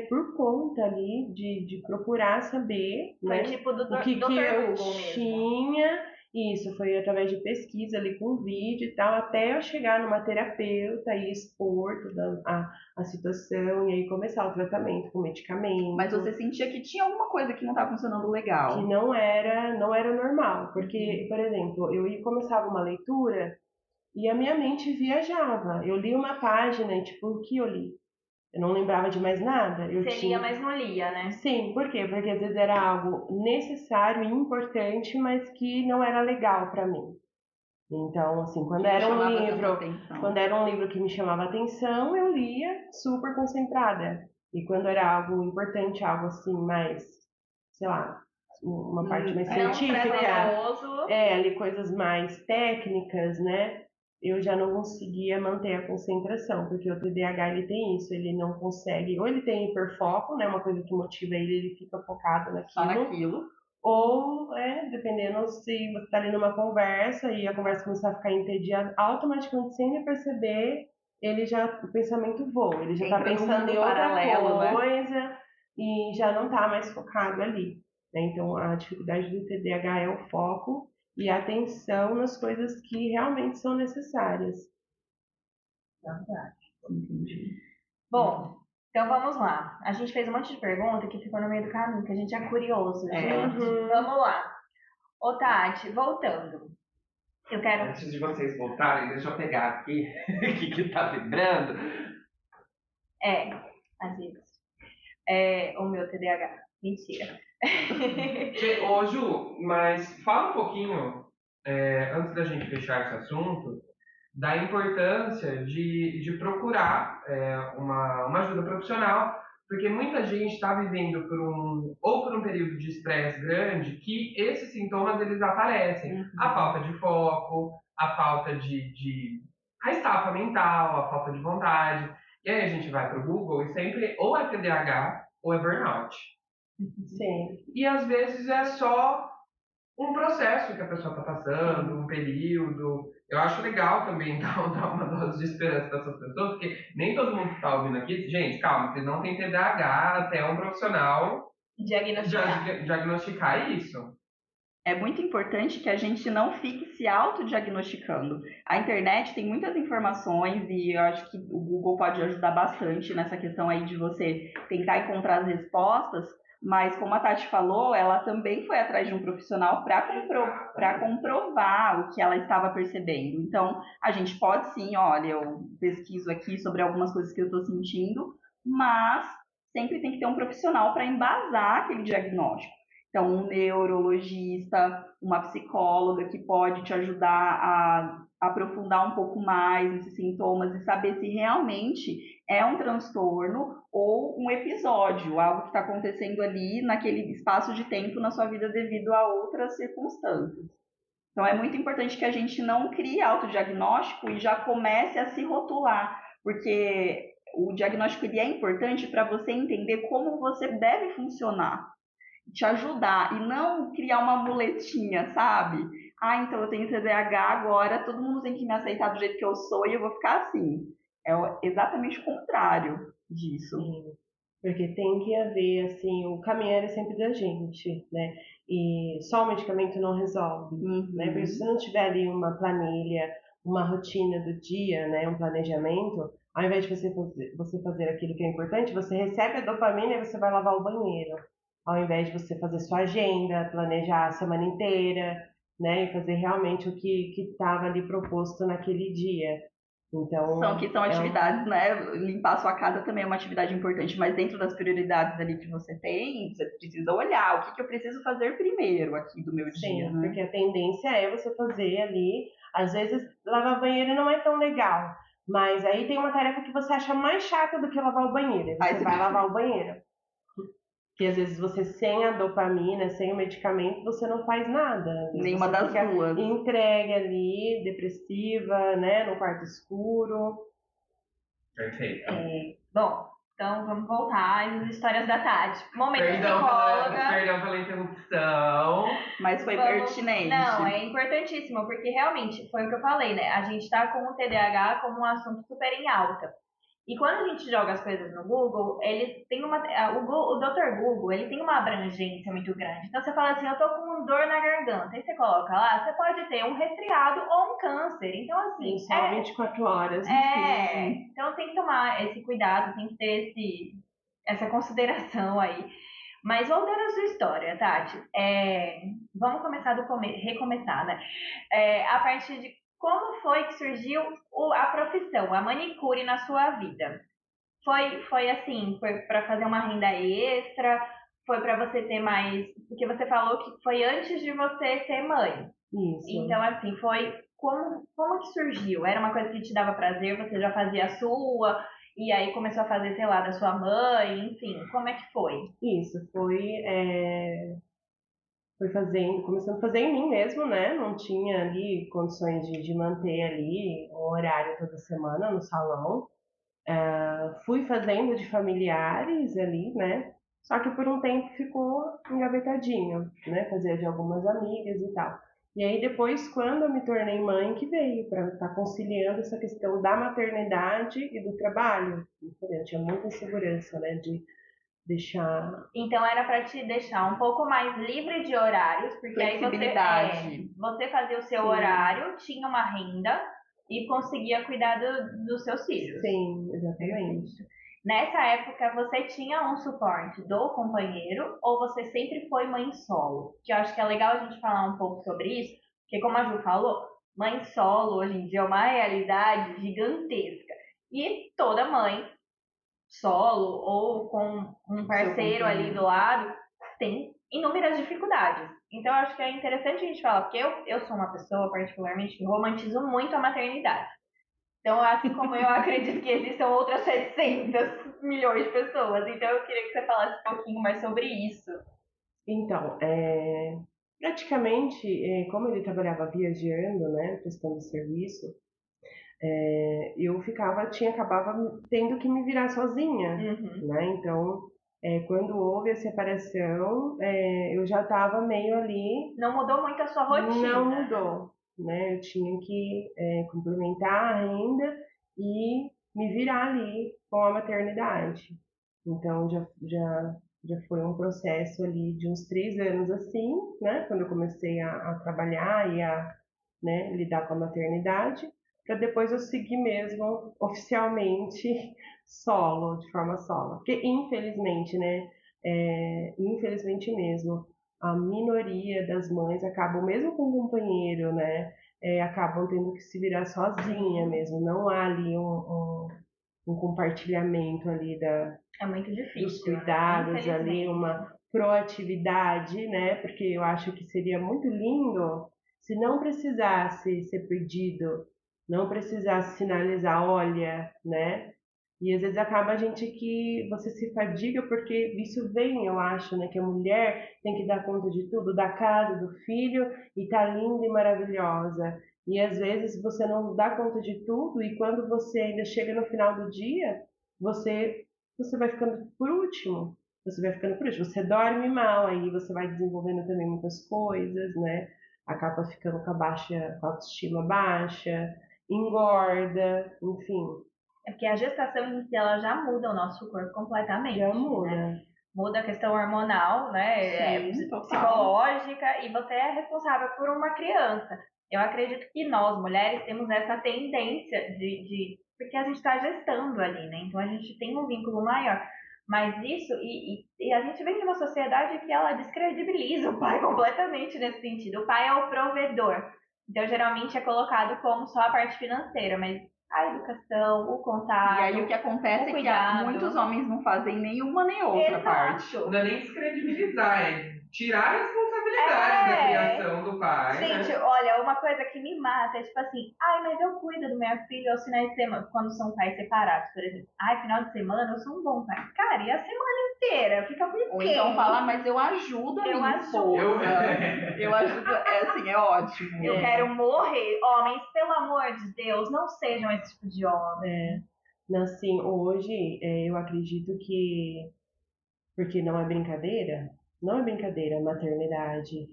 Speaker 4: por conta ali de procurar saber,
Speaker 3: Foi
Speaker 4: né,
Speaker 3: tipo do
Speaker 4: o que
Speaker 3: Dr.
Speaker 4: eu
Speaker 3: Google mesmo.
Speaker 4: tinha. Isso foi através de pesquisa ali com vídeo e tal, até eu chegar numa terapeuta e expor toda a situação e aí começar o tratamento com medicamento.
Speaker 2: Mas você sentia que tinha alguma coisa que não estava funcionando legal.
Speaker 4: Que não era normal, porque, por exemplo, começava uma leitura e a minha mente viajava. Eu li uma página e, tipo, o que eu li? Eu não lembrava de mais nada.
Speaker 3: Você lia, mas não lia, né?
Speaker 4: Sim, por quê? Porque às vezes era algo necessário e importante, mas que não era legal para mim. Então, assim, quando era um livro que me chamava atenção, eu lia super concentrada. E quando era algo importante, algo assim mais, sei lá, uma parte mais científica, ali coisas mais técnicas, né? Eu já não conseguia manter a concentração, porque o TDAH ele tem isso, ele não consegue, ou ele tem hiperfoco, né? Uma coisa que motiva ele fica focado
Speaker 2: Só naquilo.
Speaker 4: Ou, dependendo se você está ali numa conversa e a conversa começar a ficar entediada, automaticamente, sem ele perceber, o pensamento voa, ele já está pensando em outra coisa, né? E já não está mais focado ali. Né? Então, a dificuldade do TDAH é o foco e a atenção nas coisas que realmente são necessárias.
Speaker 3: Verdade. Entendi. Bom, então vamos lá. A gente fez um monte de pergunta que ficou no meio do caminho, que a gente é curioso, gente. Vamos lá. Ô, Tati, voltando. Eu quero...
Speaker 1: Antes de vocês voltarem, deixa eu pegar aqui o que tá vibrando.
Speaker 3: Às vezes. O meu TDAH. Mentira.
Speaker 1: Ô, Ju, mas fala um pouquinho, antes da gente fechar esse assunto, da importância de procurar uma ajuda profissional, porque muita gente está vivendo por um período de estresse grande que esses sintomas eles aparecem. A falta de foco, a falta a estafa mental, a falta de vontade. E aí a gente vai para o Google e sempre ou é TDAH ou é burnout.
Speaker 4: Sim.
Speaker 1: E às vezes é só um processo que a pessoa está passando, um período. Eu acho legal também dar uma dose de esperança para essas pessoas, porque nem todo mundo que está ouvindo aqui, gente, calma, vocês não têm TDAH até um profissional diagnosticar isso.
Speaker 2: É muito importante que a gente não fique se autodiagnosticando. A internet tem muitas informações e eu acho que o Google pode ajudar bastante nessa questão aí de você tentar encontrar as respostas, mas como a Tati falou, ela também foi atrás de um profissional para comprovar o que ela estava percebendo. Então, a gente pode sim, olha, eu pesquiso aqui sobre algumas coisas que eu estou sentindo, mas sempre tem que ter um profissional para embasar aquele diagnóstico. Então, um neurologista, uma psicóloga que pode te ajudar a aprofundar um pouco mais nesses sintomas e saber se realmente é um transtorno ou um episódio, algo que está acontecendo ali naquele espaço de tempo na sua vida devido a outras circunstâncias. Então, é muito importante que a gente não crie autodiagnóstico e já comece a se rotular, porque o diagnóstico ele é importante para você entender como você deve funcionar, te ajudar e não criar uma muletinha, sabe? Então eu tenho TDAH agora, todo mundo tem que me aceitar do jeito que eu sou e eu vou ficar assim. É exatamente o contrário disso.
Speaker 4: Sim, porque tem que haver, assim, o caminhar é sempre da gente, né? E só o medicamento não resolve, né? Porque se você não tiver ali uma planilha, uma rotina do dia, né? Um planejamento, ao invés de você fazer aquilo que é importante, você recebe a dopamina e você vai lavar o banheiro. Ao invés de você fazer sua agenda, planejar a semana inteira, né? E fazer realmente o que estava ali proposto naquele dia. Então,
Speaker 2: são atividades, né? Limpar a sua casa também é uma atividade importante, mas dentro das prioridades ali que você tem, você precisa olhar o que eu preciso fazer primeiro aqui do meu dia, né?
Speaker 4: Porque a tendência é você fazer ali, às vezes lavar banheiro não é tão legal, mas aí tem uma tarefa que você acha mais chata do que lavar o banheiro, aí você vai lavar o banheiro. Porque às vezes você sem a dopamina, sem o medicamento, você não faz nada.
Speaker 2: Nenhuma das duas.
Speaker 4: Entregue ali, depressiva, né, no quarto escuro.
Speaker 1: Perfeito.
Speaker 3: Bom, então vamos voltar às histórias da Tati. Momento psicóloga.
Speaker 1: Perdão pela interrupção.
Speaker 2: Mas foi pertinente.
Speaker 3: Não, é importantíssimo, porque realmente foi o que eu falei, né? A gente tá com o TDAH como um assunto super em alta. E quando a gente joga as coisas no Google, ele tem o Dr. Google, ele tem uma abrangência muito grande. Então você fala assim, eu tô com dor na garganta. Aí você coloca lá, você pode ter um resfriado ou um câncer. Então assim,
Speaker 4: só 24 horas.
Speaker 3: Então tem que tomar esse cuidado, tem que ter essa consideração aí. Mas voltando à sua história, Tati, vamos começar recomeçar, né? A partir de como foi que surgiu a profissão, a manicure na sua vida? Foi assim, foi para fazer uma renda extra? Foi para você ter mais... Porque você falou que foi antes de você ser mãe.
Speaker 4: Isso.
Speaker 3: Então, assim, foi... Como que surgiu? Era uma coisa que te dava prazer? Você já fazia a sua? E aí começou a fazer, sei lá, da sua mãe? Enfim, como é que foi?
Speaker 4: Isso, começando a fazer em mim mesmo, né? Não tinha ali condições de manter ali um horário toda semana no salão. Fui fazendo de familiares ali, né? Só que por um tempo ficou engavetadinho, né? Fazia de algumas amigas e tal. E aí depois, quando eu me tornei mãe, que veio para estar conciliando essa questão da maternidade e do trabalho. Eu tinha muita insegurança, né? De deixar...
Speaker 3: Então era para te deixar um pouco mais livre de horários, porque aí você fazia o seu horário, tinha uma renda e conseguia cuidar dos seus filhos.
Speaker 4: Sim, exatamente.
Speaker 3: Nessa época você tinha um suporte do companheiro ou você sempre foi mãe solo? Que eu acho que é legal a gente falar um pouco sobre isso, porque como a Ju falou, mãe solo hoje em dia é uma realidade gigantesca. E toda mãe solo ou com um parceiro ali do lado, tem inúmeras dificuldades. Então, eu acho que é interessante a gente falar, porque eu sou uma pessoa, particularmente, que romantizo muito a maternidade. Então, assim como eu acredito que existam outras 700 milhões de pessoas. Então, eu queria que você falasse um pouquinho mais sobre isso.
Speaker 4: Então, praticamente, como ele trabalhava viajando, né, prestando serviço, eu acabava tendo que me virar sozinha, né? Então, quando houve a separação, eu já estava meio ali.
Speaker 3: Não mudou muito a sua rotina?
Speaker 4: Não mudou, né? Eu tinha que complementar a renda e me virar ali com a maternidade. Então, já foi um processo ali de uns 3 anos assim, né? Quando eu comecei a trabalhar e a, né, lidar com a maternidade, para depois eu seguir mesmo oficialmente solo, de forma solo. Porque infelizmente, né, infelizmente mesmo, a minoria das mães acabam, mesmo com um companheiro, né, acabam tendo que se virar sozinha mesmo. Não há ali um compartilhamento ali
Speaker 3: é muito difícil,
Speaker 4: dos cuidados, ali uma proatividade, né? Porque eu acho que seria muito lindo se não precisasse ser pedido, não precisasse sinalizar, olha, né? E às vezes acaba a gente que você se fadiga porque isso vem, eu acho, né? Que a mulher tem que dar conta de tudo, da casa, do filho, e tá linda e maravilhosa. E às vezes você não dá conta de tudo e quando você ainda chega no final do dia, você vai ficando por último. Você vai ficando por último. Você dorme mal, aí você vai desenvolvendo também muitas coisas, né? Acaba ficando com a autoestima baixa, engorda, enfim.
Speaker 3: É porque a gestação em si, ela já muda o nosso corpo completamente.
Speaker 4: Já muda.
Speaker 3: Né? Muda a questão hormonal, né? Psicológica, e você é responsável por uma criança. Eu acredito que nós, mulheres, temos essa tendência porque a gente está gestando ali, né? Então a gente tem um vínculo maior. Mas isso, e a gente vem de uma sociedade que ela descredibiliza o pai completamente nesse sentido. O pai é o provedor. Então geralmente é colocado como só a parte financeira, mas a educação, o contato.
Speaker 2: E aí o que acontece é que muitos homens não fazem nenhuma nem outra parte.
Speaker 1: Não é nem descredibilizar, é tirar a responsabilidade da criação do pai.
Speaker 3: Gente,
Speaker 1: né?
Speaker 3: olha, uma coisa que me mata é tipo assim, ai, mas eu cuido do meu filho aos finais de semana, quando são pais separados, por exemplo. Ai, final de semana eu sou um bom pai. Cara, e a semana inteira? Fica com
Speaker 2: Ou
Speaker 3: quem?
Speaker 2: então fala, mas eu ajudo a minha esposa. Eu ajudo, assim, é ótimo.
Speaker 3: Eu quero morrer. Homens, pelo amor de Deus, não sejam esse tipo de homem.
Speaker 4: Assim, hoje eu acredito que, porque não é brincadeira, a maternidade,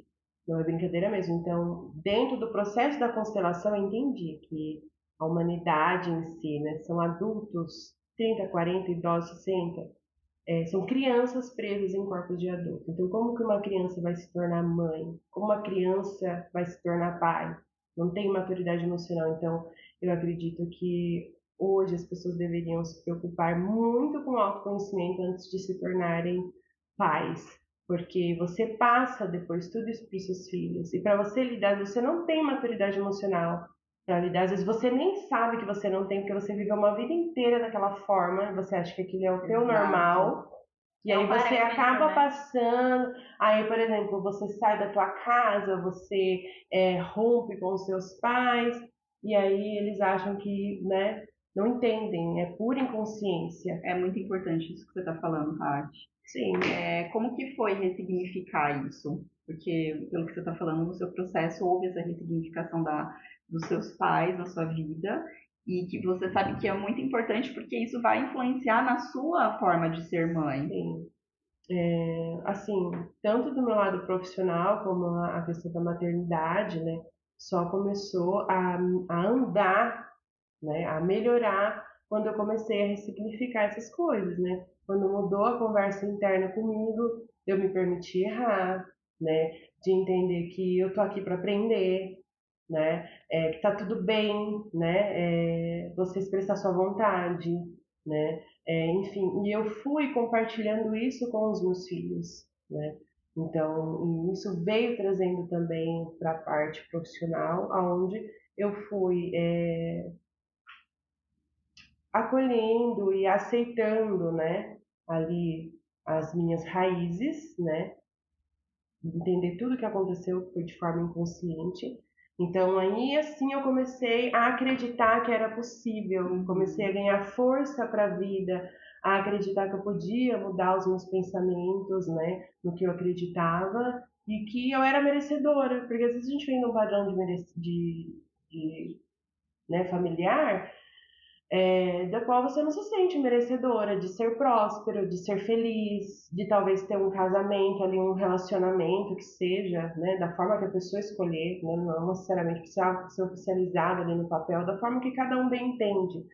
Speaker 4: não é brincadeira mesmo. Então, dentro do processo da constelação, eu entendi que a humanidade em si, né, são adultos, 30, 40, idosos, 60, são crianças presas em corpos de adulto. Então, como que uma criança vai se tornar mãe? Como uma criança vai se tornar pai? Não tem maturidade emocional. Então, eu acredito que hoje as pessoas deveriam se preocupar muito com o autoconhecimento antes de se tornarem pais. Porque você passa depois tudo isso para os seus filhos. E para você lidar, você não tem maturidade emocional para lidar. Às vezes você nem sabe que você não tem, porque você viveu uma vida inteira daquela forma, você acha que aquilo é o teu normal, e aí você acaba passando. Aí, por exemplo, você sai da tua casa, você rompe com os seus pais, e aí eles acham que, né, não entendem, é pura inconsciência.
Speaker 2: É muito importante isso que você está falando, Tati.
Speaker 4: Sim.
Speaker 2: Como que foi ressignificar isso? Porque, pelo que você está falando, no seu processo houve essa ressignificação dos seus pais na sua vida, e que você sabe que é muito importante porque isso vai influenciar na sua forma de ser mãe.
Speaker 4: Sim. Assim, tanto do meu lado profissional como a questão da maternidade, né, só começou a andar, né, a melhorar quando eu comecei a ressignificar essas coisas, né? Quando mudou a conversa interna comigo, eu me permiti errar, né? De entender que eu tô aqui para aprender, né? Que tá tudo bem, né? Você expressar sua vontade, né? Enfim, e eu fui compartilhando isso com os meus filhos, né? Então, isso veio trazendo também para a parte profissional, aonde eu fui acolhendo e aceitando, né, ali as minhas raízes, né, entender tudo que aconteceu foi de forma inconsciente. Então aí assim eu comecei a acreditar que era possível, comecei a ganhar força para a vida, a acreditar que eu podia mudar os meus pensamentos, né, no que eu acreditava e que eu era merecedora, porque às vezes a gente vem num padrão de né, familiar da qual você não se sente merecedora de ser próspero, de ser feliz, de talvez ter um casamento ali, um relacionamento que seja, né, da forma que a pessoa escolher, né, não necessariamente precisa ser oficializado ali no papel, da forma que cada um bem entende,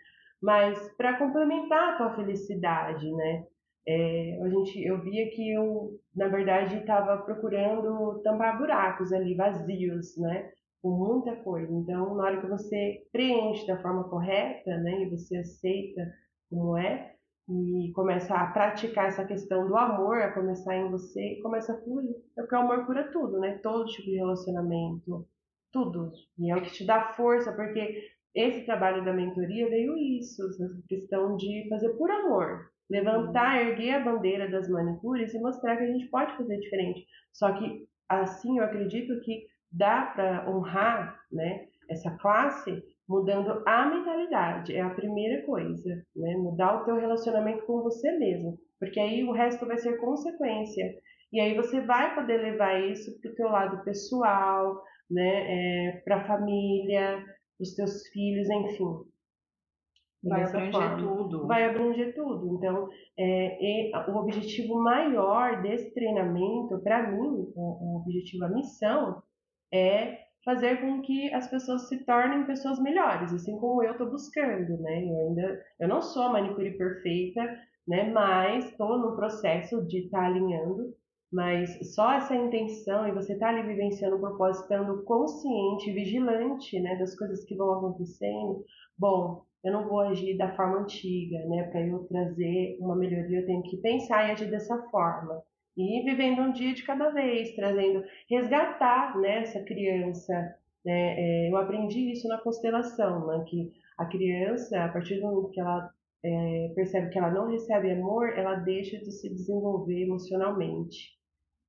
Speaker 4: mas para complementar a tua felicidade, né? Eu via que eu, na verdade, estava procurando tampar buracos ali, vazios, né? Com muita coisa. Então, na hora que você preenche da forma correta, né, e você aceita como é, e começa a praticar essa questão do amor, a começar em você, e começa a fluir. Porque o amor cura tudo, né? Todo tipo de relacionamento, tudo. E é o que te dá força, porque esse trabalho da mentoria veio isso, essa questão de fazer por amor. Levantar, erguer a bandeira das manicures e mostrar que a gente pode fazer diferente. Só que, assim, eu acredito que dá para honrar, né, essa classe mudando a mentalidade. É a primeira coisa, né? Mudar o teu relacionamento com você mesmo, porque aí o resto vai ser consequência. E aí você vai poder levar isso para o teu lado pessoal, né, para a família, para os teus filhos, enfim.
Speaker 2: Vai abranger tudo.
Speaker 4: Vai abranger tudo. Então, o objetivo maior desse treinamento, para mim, o objetivo, a missão, é fazer com que as pessoas se tornem pessoas melhores, assim como eu estou buscando, né? Eu não sou a manicure perfeita, né? Mas estou no processo de estar alinhando, mas só essa intenção e você estar ali vivenciando o propósito, estando consciente, vigilante, né, das coisas que vão acontecendo. Bom, eu não vou agir da forma antiga, né? Para eu trazer uma melhoria, eu tenho que pensar e agir dessa forma. E vivendo um dia de cada vez, trazendo, resgatar, né, essa criança. Né? Eu aprendi isso na constelação, né? Que A criança, a partir do momento que ela percebe que ela não recebe amor, ela deixa de se desenvolver emocionalmente.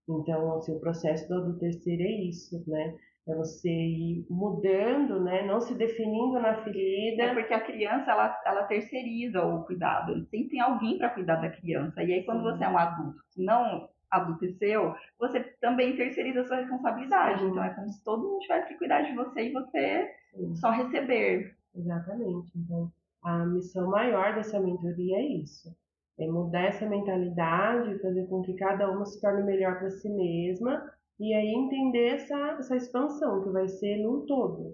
Speaker 4: Então, assim, o processo do adultecer é isso, né? É você ir mudando, né? Não se definindo na ferida.
Speaker 2: É porque a criança, ela terceiriza o cuidado. Sempre tem alguém para cuidar da criança. E aí, quando você é um adulto que não adulteceu, você também terceiriza a sua responsabilidade. Então, é como se todo mundo tivesse que cuidar de você e você só receber.
Speaker 4: Exatamente. Então, a missão maior dessa mentoria é isso. É mudar essa mentalidade, fazer com que cada uma se torne melhor para si mesma e aí entender essa expansão que vai ser num todo.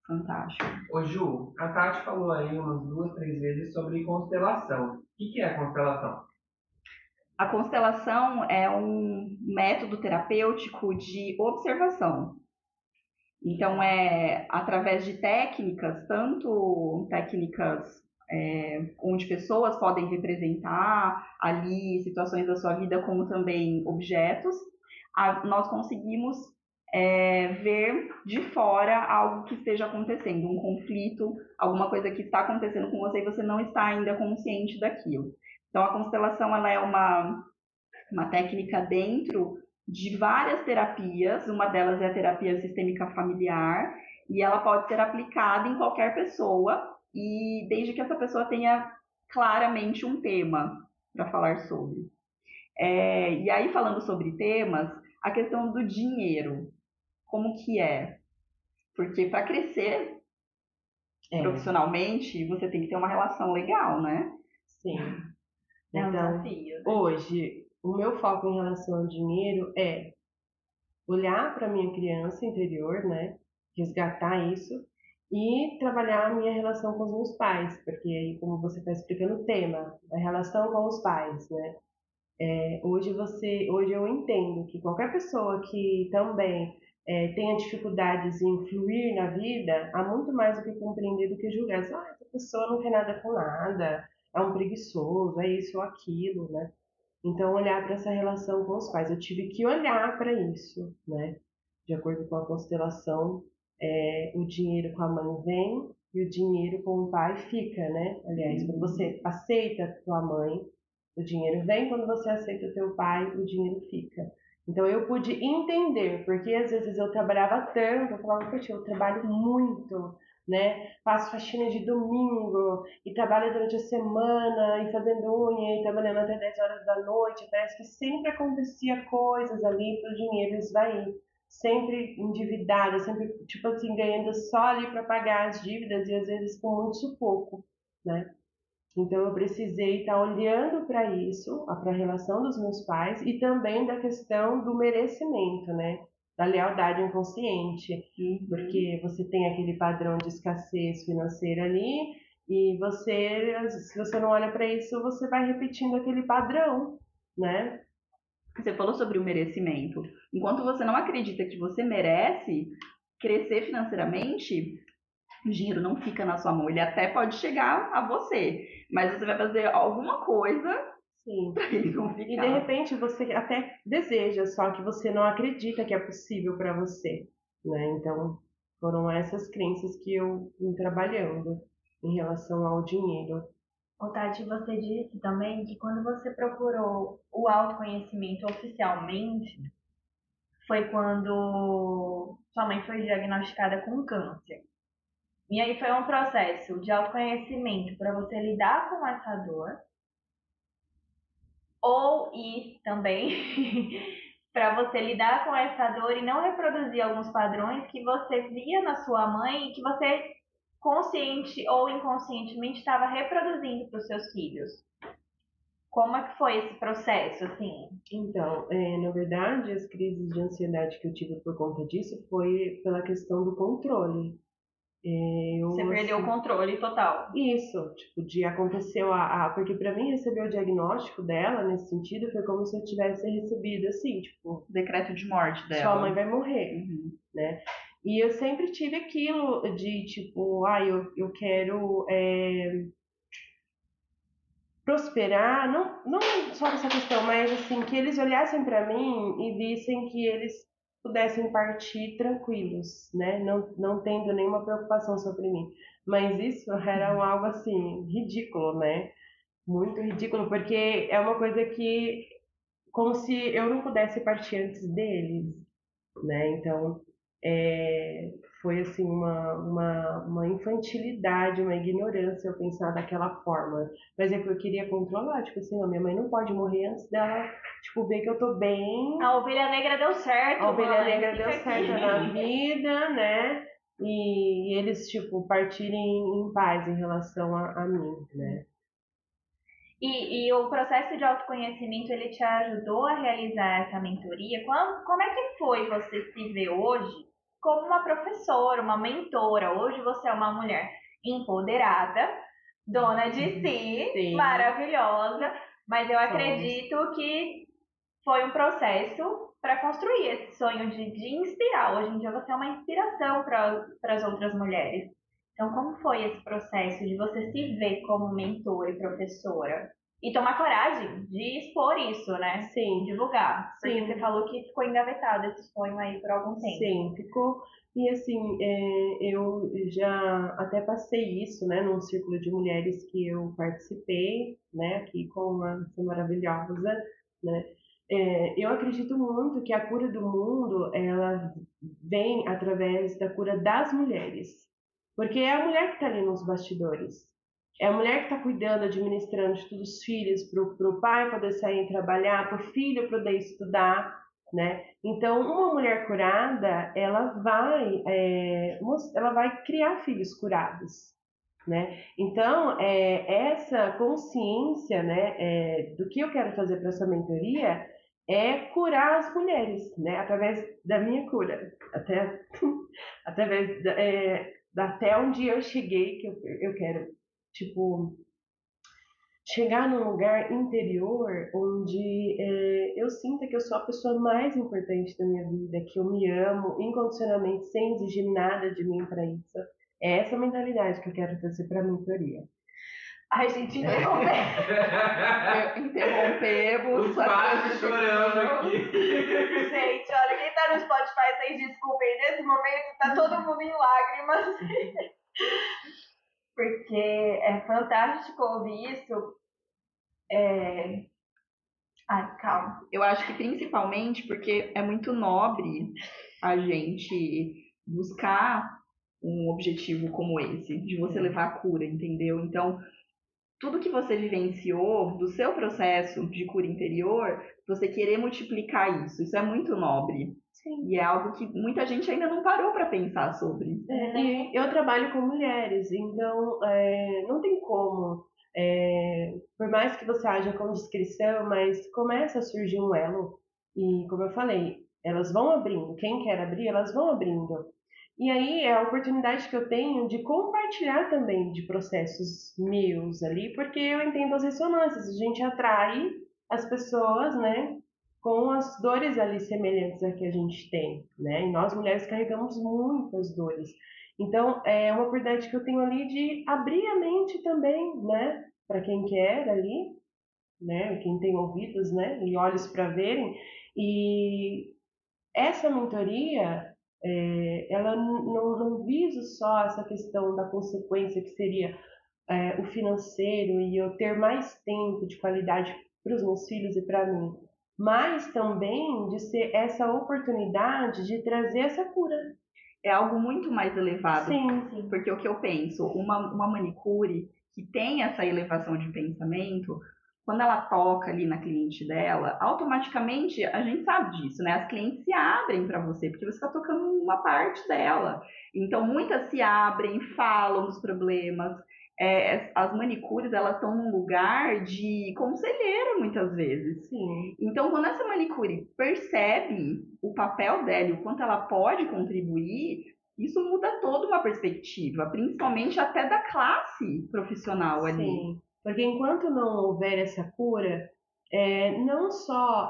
Speaker 2: Fantástico.
Speaker 1: Ô Ju, a Tati falou aí umas 2, 3 vezes sobre constelação. O que é a constelação?
Speaker 2: A constelação é um método terapêutico de observação. Então, é através de técnicas, tanto técnicas onde pessoas podem representar ali situações da sua vida, como também objetos, nós conseguimos ver de fora algo que esteja acontecendo, um conflito, alguma coisa que está acontecendo com você e você não está ainda consciente daquilo. Então, a constelação ela é uma técnica dentro de várias terapias, uma delas é a terapia sistêmica familiar, e ela pode ser aplicada em qualquer pessoa, e desde que essa pessoa tenha claramente um tema para falar sobre. E aí, falando sobre temas, a questão do dinheiro, como que é? Porque para crescer profissionalmente, você tem que ter uma relação legal, né?
Speaker 4: Sim.
Speaker 3: É um
Speaker 4: Então,
Speaker 3: desafio.
Speaker 4: hoje, o meu foco em relação ao dinheiro é olhar para a minha criança interior, né? Resgatar isso e trabalhar a minha relação com os meus pais, porque aí, como você está explicando o tema, a relação com os pais, né? Hoje eu entendo que qualquer pessoa que também tenha dificuldades em fluir na vida, há muito mais do que compreender do que julgar. Essa pessoa não tem nada com nada, é um preguiçoso, é isso ou aquilo, né? Então, olhar para essa relação com os pais. Eu tive que olhar para isso, né? De acordo com a constelação, o dinheiro com a mãe vem e o dinheiro com o pai fica, né? Aliás, quando você aceita a tua mãe, o dinheiro vem, quando você aceita o teu pai, o dinheiro fica. Então eu pude entender, porque às vezes eu trabalhava tanto, eu falava, poxa, eu trabalho muito, né? Faço faxina de domingo e trabalho durante a semana e fazendo unha e trabalhando até 10 horas da noite. Parece que sempre acontecia coisas ali para o dinheiro esvair. Sempre endividada, sempre, tipo assim, ganhando só ali para pagar as dívidas e às vezes com muito sufoco, né? Então eu precisei estar olhando para isso, para a relação dos meus pais e também da questão do merecimento, né? Da lealdade inconsciente, porque você tem aquele padrão de escassez financeira ali e você, se você não olha para isso, você vai repetindo aquele padrão, né?
Speaker 2: Você falou sobre o merecimento. Enquanto você não acredita que você merece crescer financeiramente, o dinheiro não fica na sua mão. Ele até pode chegar a você, mas você vai fazer alguma coisa para ele não ficar.
Speaker 4: E de repente você até deseja, só que você não acredita que é possível para você, né? Então foram essas crenças que eu vim trabalhando em relação ao dinheiro.
Speaker 3: Ô, Tati, você disse também que quando você procurou o autoconhecimento oficialmente, foi quando sua mãe foi diagnosticada com câncer. E aí foi um processo de autoconhecimento para você lidar com essa dor, ou ir também para você lidar com essa dor e não reproduzir alguns padrões que você via na sua mãe e que você consciente ou inconscientemente estava reproduzindo para os seus filhos. Como é que foi esse processo, assim?
Speaker 4: Então, na verdade, as crises de ansiedade que eu tive por conta disso foi pela questão do controle.
Speaker 3: Você perdeu o controle total.
Speaker 4: Isso, tipo, de aconteceu porque para mim receber o diagnóstico dela nesse sentido foi como se eu tivesse recebido assim, tipo,
Speaker 2: decreto de morte dela.
Speaker 4: Sua mãe vai morrer, né? E eu sempre tive aquilo de tipo, eu quero prosperar, não só essa questão, mas assim, que eles olhassem para mim e vissem que eles pudessem partir tranquilos, né? Não tendo nenhuma preocupação sobre mim. Mas isso era algo assim, ridículo, né? Muito ridículo, porque é uma coisa que, como se eu não pudesse partir antes deles, né? Então, é, foi assim uma infantilidade, uma ignorância eu pensar daquela forma. Mas é que eu queria controlar, tipo assim, não, minha mãe não pode morrer antes dela, tipo, ver que eu tô bem.
Speaker 3: A ovelha negra deu certo,
Speaker 4: A ovelha
Speaker 3: mãe,
Speaker 4: negra
Speaker 3: fica
Speaker 4: deu
Speaker 3: aqui.
Speaker 4: certo na vida, né? E eles, tipo, partirem em paz em relação a mim, né?
Speaker 3: E o processo de autoconhecimento, ele te ajudou a realizar essa mentoria? Como é que foi você se ver hoje como uma professora, uma mentora? Hoje você é uma mulher empoderada, dona de si,
Speaker 4: Sim.
Speaker 3: maravilhosa, mas eu
Speaker 4: Somos.
Speaker 3: acredito que foi um processo para construir esse sonho de inspirar. Hoje em dia você é uma inspiração para as outras mulheres. Então, como foi esse processo de você se ver como mentora e professora? E tomar coragem de expor isso, né?
Speaker 4: Sim.
Speaker 3: Divulgar. Porque
Speaker 4: Sim.
Speaker 3: você falou que ficou engavetado esse sonho aí por algum tempo.
Speaker 4: Sim, ficou. E assim, eu já até passei isso, né, num círculo de mulheres que eu participei, né, aqui com essa maravilhosa, né. Eu acredito muito que a cura do mundo, ela vem através da cura das mulheres. Porque é a mulher que está ali nos bastidores. É a mulher que está cuidando, administrando de todos os filhos, para o pai poder sair e trabalhar, para o filho poder estudar, né? Então, uma mulher curada, ela vai criar filhos curados, né? Então, essa consciência, né, do que eu quero fazer para essa mentoria é curar as mulheres, né? Através da minha cura, através até onde eu cheguei, que eu quero, tipo, chegar num lugar interior onde eu sinta que eu sou a pessoa mais importante da minha vida, que eu me amo incondicionalmente, sem exigir nada de mim para isso. É essa mentalidade que eu quero trazer para a mentoria.
Speaker 3: Ai, gente,
Speaker 2: interrompemos.
Speaker 1: Os quatro chorando aqui.
Speaker 3: Gente, olha, quem tá no Spotify, vocês desculpem, nesse momento tá todo mundo em lágrimas. Porque é fantástico ouvir isso. Ai, calma.
Speaker 2: Eu acho que principalmente porque é muito nobre a gente buscar um objetivo como esse, de você levar a cura, entendeu? Então, tudo que você vivenciou do seu processo de cura interior, você querer multiplicar isso é muito nobre.
Speaker 4: Sim.
Speaker 2: E é algo que muita gente ainda não parou para pensar sobre.
Speaker 4: E eu trabalho com mulheres, então não tem como, por mais que você haja com discrição, mas começa a surgir um elo. E como eu falei, elas vão abrindo. Quem quer abrir, elas vão abrindo. E aí é a oportunidade que eu tenho de compartilhar também de processos meus ali, porque eu entendo as ressonâncias. A gente atrai as pessoas, né, com as dores ali semelhantes a que a gente tem, né? E nós mulheres carregamos muitas dores. Então, é uma oportunidade que eu tenho ali de abrir a mente também, né? Para quem quer ali, né? Quem tem ouvidos, né? E olhos para verem. E essa mentoria, ela não visa só essa questão da consequência que seria o financeiro e eu ter mais tempo de qualidade para os meus filhos e para mim, mas também de ser essa oportunidade de trazer essa cura.
Speaker 2: É algo muito mais elevado.
Speaker 4: Sim.
Speaker 2: Porque o que eu penso, uma manicure que tem essa elevação de pensamento, quando ela toca ali na cliente dela, automaticamente a gente sabe disso, né? As clientes se abrem para você, porque você está tocando uma parte dela. Então, muitas se abrem, falam dos problemas. As manicures, elas estão num lugar de conselheira, muitas vezes.
Speaker 4: Sim.
Speaker 2: Então, quando essa manicure percebe o papel dela e o quanto ela pode contribuir, isso muda toda uma perspectiva, principalmente até da classe profissional ali.
Speaker 4: Sim. Porque enquanto não houver essa cura, não só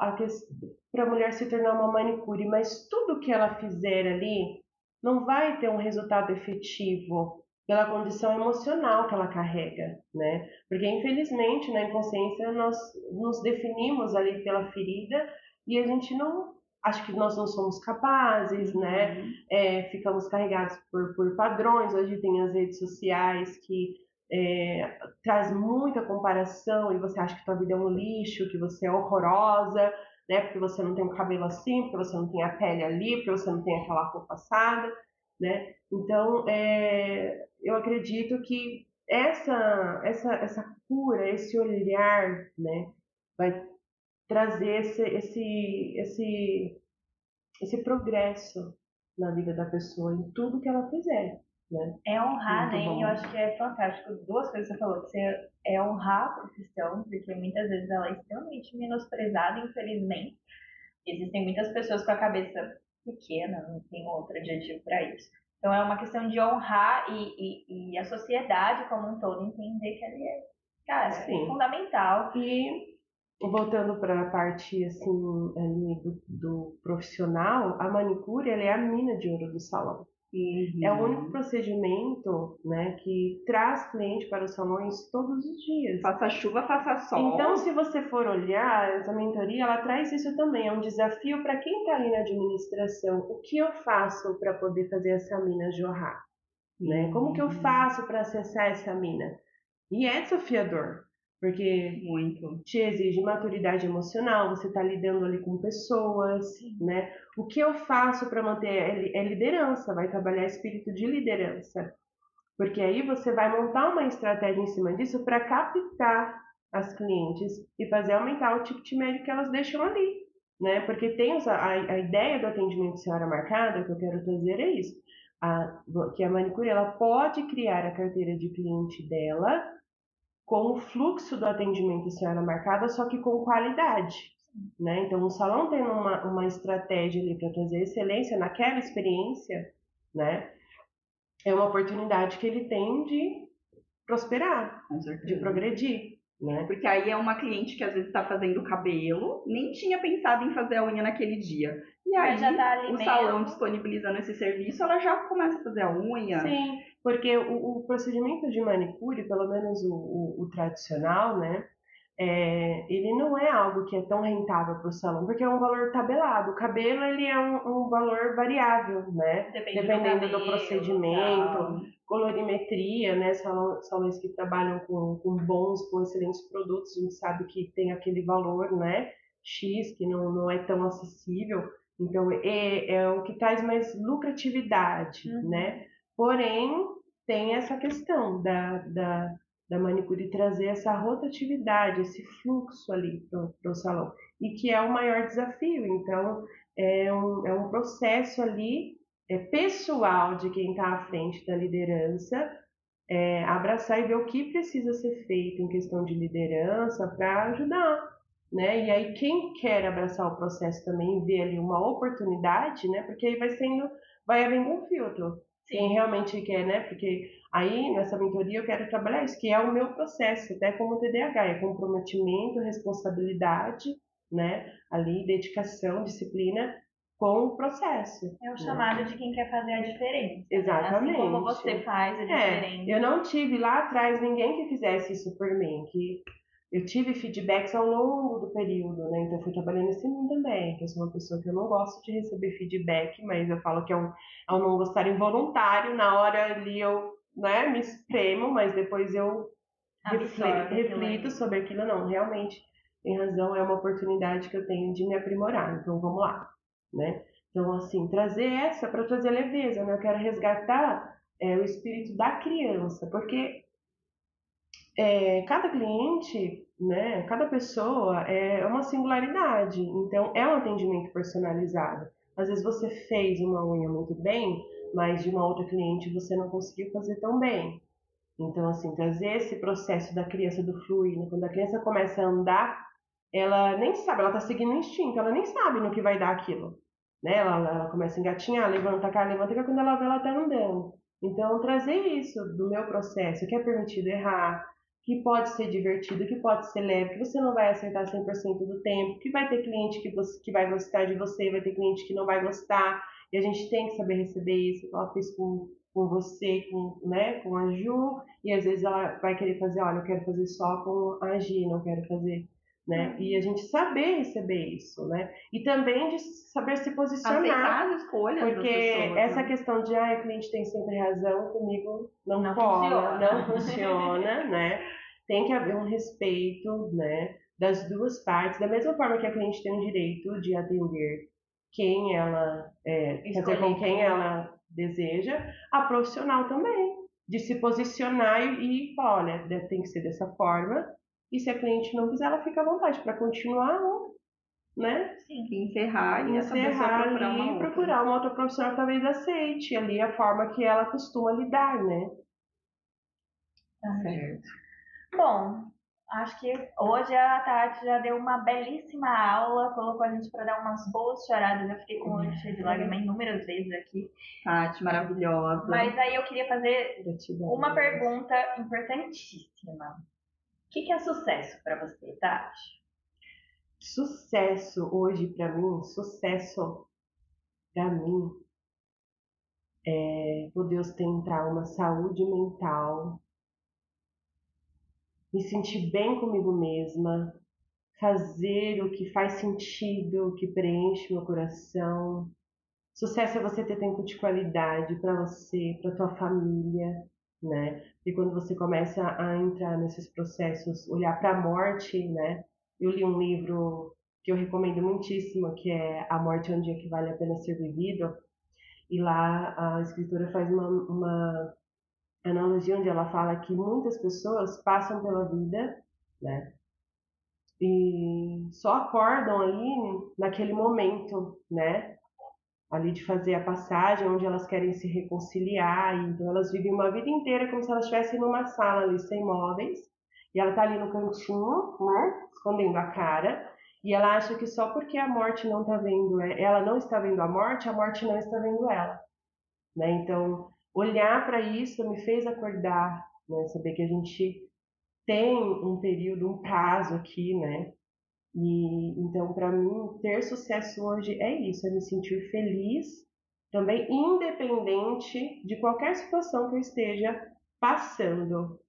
Speaker 4: para a mulher se tornar uma manicure, mas tudo que ela fizer ali não vai ter um resultado efetivo pela condição emocional que ela carrega, né? Porque infelizmente na inconsciência nós nos definimos ali pela ferida e a gente não acha que nós não somos capazes, né? Ficamos carregados por padrões. Hoje tem as redes sociais que traz muita comparação e você acha que tua vida é um lixo, que você é horrorosa, né? Porque você não tem o cabelo assim, porque você não tem a pele ali, porque você não tem aquela roupa passada, né? Então, eu acredito que essa cura, esse olhar, né, vai trazer esse progresso na vida da pessoa em tudo que ela fizer, né?
Speaker 3: É honrar,
Speaker 4: Muito
Speaker 3: né? E
Speaker 4: bom.
Speaker 3: eu acho que é fantástico. Duas coisas que você falou, que você é honrar a profissão, porque muitas vezes ela é extremamente menosprezada, infelizmente. Existem muitas pessoas com a cabeça pequena, não tem outro adjetivo para isso. Então é uma questão de honrar e a sociedade como um todo entender que ela é, cara, é
Speaker 4: Sim.
Speaker 3: fundamental.
Speaker 4: E voltando para a parte assim ali do profissional, a manicure ela é a mina de ouro do salão. É o único procedimento, né, que traz cliente para os salões todos os dias.
Speaker 2: Faça chuva, faça sol.
Speaker 4: Então, se você for olhar, essa mentoria, ela traz isso também. É um desafio para quem está ali na administração. O que eu faço para poder fazer essa mina jorrar? Né? Como que eu faço para acessar essa mina? E é desafiador, porque
Speaker 2: muito
Speaker 4: te exige maturidade emocional, você está lidando ali com pessoas, né? O que eu faço para manter é liderança, vai trabalhar espírito de liderança, porque aí você vai montar uma estratégia em cima disso para captar as clientes e fazer aumentar o ticket médio que elas deixam ali, né? Porque tem a ideia do atendimento senhora marcada, que eu quero trazer é isso, que a manicure ela pode criar a carteira de cliente dela com o fluxo do atendimento senhora marcada, só que com qualidade, né? Então, o salão tem uma estratégia ali para trazer excelência naquela experiência, né? É uma oportunidade que ele tem de prosperar, de progredir, né?
Speaker 2: Porque aí é uma cliente que às vezes está fazendo cabelo, nem tinha pensado em fazer a unha naquele dia. E aí,
Speaker 3: já tá ali
Speaker 2: o
Speaker 3: mesmo.
Speaker 2: salão disponibilizando esse serviço, ela já começa a fazer a unha.
Speaker 4: Sim, porque o procedimento de manicure, pelo menos o tradicional, né? Ele não é algo que é tão rentável para o salão, porque é um valor tabelado. O cabelo ele é um valor variável, né? Dependendo do procedimento, colorimetria, né? Salões que trabalham com excelentes produtos, a gente sabe que tem aquele valor, né? X, que não é tão acessível. Então, é o que traz mais lucratividade, né? Porém, tem essa questão da manicure trazer essa rotatividade, esse fluxo ali para o salão, e que é o maior desafio. Então, é um processo ali pessoal de quem está à frente da liderança, abraçar e ver o que precisa ser feito em questão de liderança para ajudar. Né? E aí quem quer abraçar o processo também vê ali uma oportunidade, né? Porque aí vai havendo um filtro. Quem realmente quer, né? Porque aí nessa mentoria eu quero trabalhar isso, que é o meu processo, até como TDAH, é comprometimento, responsabilidade, né? Ali, dedicação, disciplina com o processo.
Speaker 3: É o chamado de quem quer fazer a diferença.
Speaker 4: Exatamente.
Speaker 3: Assim como você faz a diferença.
Speaker 4: Eu não tive lá atrás ninguém que fizesse isso por mim, que eu tive feedbacks ao longo do período, né? Então eu fui trabalhando em mim também, que eu sou uma pessoa que eu não gosto de receber feedback, mas eu falo que é um não gostar involuntário, na hora ali eu, né, me espremo, mas depois eu reflito sobre aquilo, não, realmente tem razão, é uma oportunidade que eu tenho de me aprimorar, então vamos lá, né? Então, assim, para trazer leveza, né? Eu quero resgatar o espírito da criança, porque cada cliente, né, cada pessoa é uma singularidade, então é um atendimento personalizado. Às vezes você fez uma unha muito bem, mas de uma outra cliente você não conseguiu fazer tão bem. Então, assim, trazer esse processo da criança do fluir, né? Quando a criança começa a andar, ela nem sabe, ela está seguindo o instinto, ela nem sabe no que vai dar aquilo. Né? Ela começa a engatinhar, levanta cá, quando ela vê, ela está andando. Então, trazer isso do meu processo, que é permitido errar, que pode ser divertido, que pode ser leve, que você não vai acertar 100% do tempo, que vai ter cliente que vai gostar de você, vai ter cliente que não vai gostar, e a gente tem que saber receber isso. Ela fez com você, né, com a Ju, e às vezes ela vai querer fazer, olha, eu quero fazer só com a Gi, não quero fazer né? E a gente saber receber isso, né? E também de saber se posicionar.
Speaker 2: Aceitar as escolhas das
Speaker 4: porque
Speaker 2: pessoas,
Speaker 4: essa
Speaker 2: né?
Speaker 4: questão de o cliente tem sempre razão, comigo não
Speaker 3: funciona.
Speaker 4: cola, não funciona, né? Tem que haver um respeito, né, das duas partes, da mesma forma que a cliente tem o direito de atender quem ela fazer com quem ela deseja, a profissional também, de se posicionar e falar, olha, tem que ser dessa forma, e se a cliente não quiser, ela fica à vontade para continuar, né?
Speaker 2: Sim, encerrar e essa pessoa
Speaker 4: Encerrar
Speaker 2: procurar
Speaker 4: ali
Speaker 2: uma
Speaker 4: e
Speaker 2: outra.
Speaker 4: procurar uma outra profissional que talvez aceite ali a forma que ela costuma lidar, né?
Speaker 2: Certo.
Speaker 3: Bom, acho que hoje a Tati já deu uma belíssima aula, colocou a gente para dar umas boas choradas. Eu fiquei com o olho cheio de lágrimas inúmeras vezes aqui.
Speaker 2: Tati, maravilhosa.
Speaker 3: Mas aí eu queria fazer
Speaker 4: Gratidão.
Speaker 3: uma pergunta importantíssima. O que é sucesso para você, Tati?
Speaker 4: Sucesso hoje para mim, é poder ostentar uma saúde mental, me sentir bem comigo mesma, fazer o que faz sentido, o que preenche meu coração. Sucesso é você ter tempo de qualidade para você, para tua família, né? E quando você começa a entrar nesses processos, olhar para a morte, né? Eu li um livro que eu recomendo muitíssimo, que é A Morte é um Dia que Vale a Pena Ser Vivido, e lá a escritora faz uma analogia onde ela fala que muitas pessoas passam pela vida, né? E só acordam ali naquele momento, né? Ali de fazer a passagem, onde elas querem se reconciliar, e então elas vivem uma vida inteira como se elas estivessem numa sala ali sem móveis, e ela tá ali no cantinho, né, escondendo a cara, e ela acha que só porque a morte não tá vendo, ela não está vendo a morte não está vendo ela, né? Então, olhar para isso me fez acordar, né, saber que a gente tem um período, um prazo aqui, né? E então, para mim, ter sucesso hoje é isso, é me sentir feliz, também independente de qualquer situação que eu esteja passando,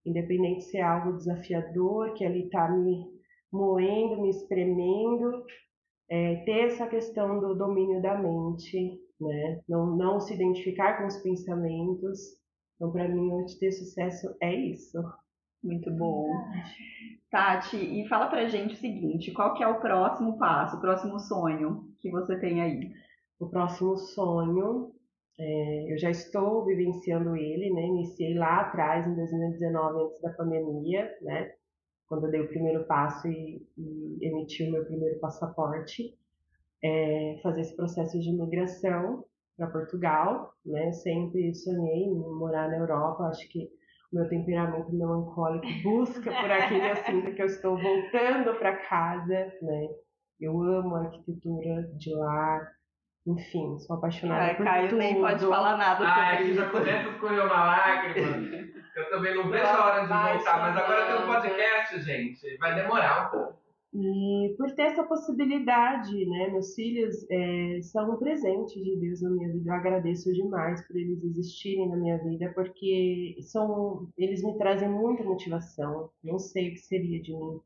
Speaker 4: independente se é algo desafiador, que ali está me moendo, me espremendo, ter essa questão do domínio da mente, né? Não se identificar com os pensamentos. Então, para mim, hoje ter sucesso é isso.
Speaker 2: Muito bom. Tati, e fala pra gente o seguinte, qual que é o próximo passo, o próximo sonho que você tem aí?
Speaker 4: O próximo sonho, eu já estou vivenciando ele, né? Iniciei lá atrás, em 2019, antes da pandemia, né? Quando eu dei o primeiro passo e emiti o meu primeiro passaporte, fazer esse processo de imigração para Portugal, né? Sempre sonhei em morar na Europa, acho que o meu temperamento melancólico busca por aquele, eu sinto que eu estou voltando para casa, né? Eu amo a arquitetura de lá, enfim, sou apaixonada por
Speaker 2: Caio
Speaker 4: tudo.
Speaker 2: nem pode falar nada sobre
Speaker 1: já
Speaker 2: isso.
Speaker 1: começa a escorrer uma lágrima. Eu também não vejo a hora de voltar, mas agora tem um podcast, gente. Vai demorar um pouco.
Speaker 4: E por ter essa possibilidade, né? Meus filhos são um presente de Deus na minha vida. Eu agradeço demais por eles existirem na minha vida, porque eles me trazem muita motivação. Não sei o que seria de mim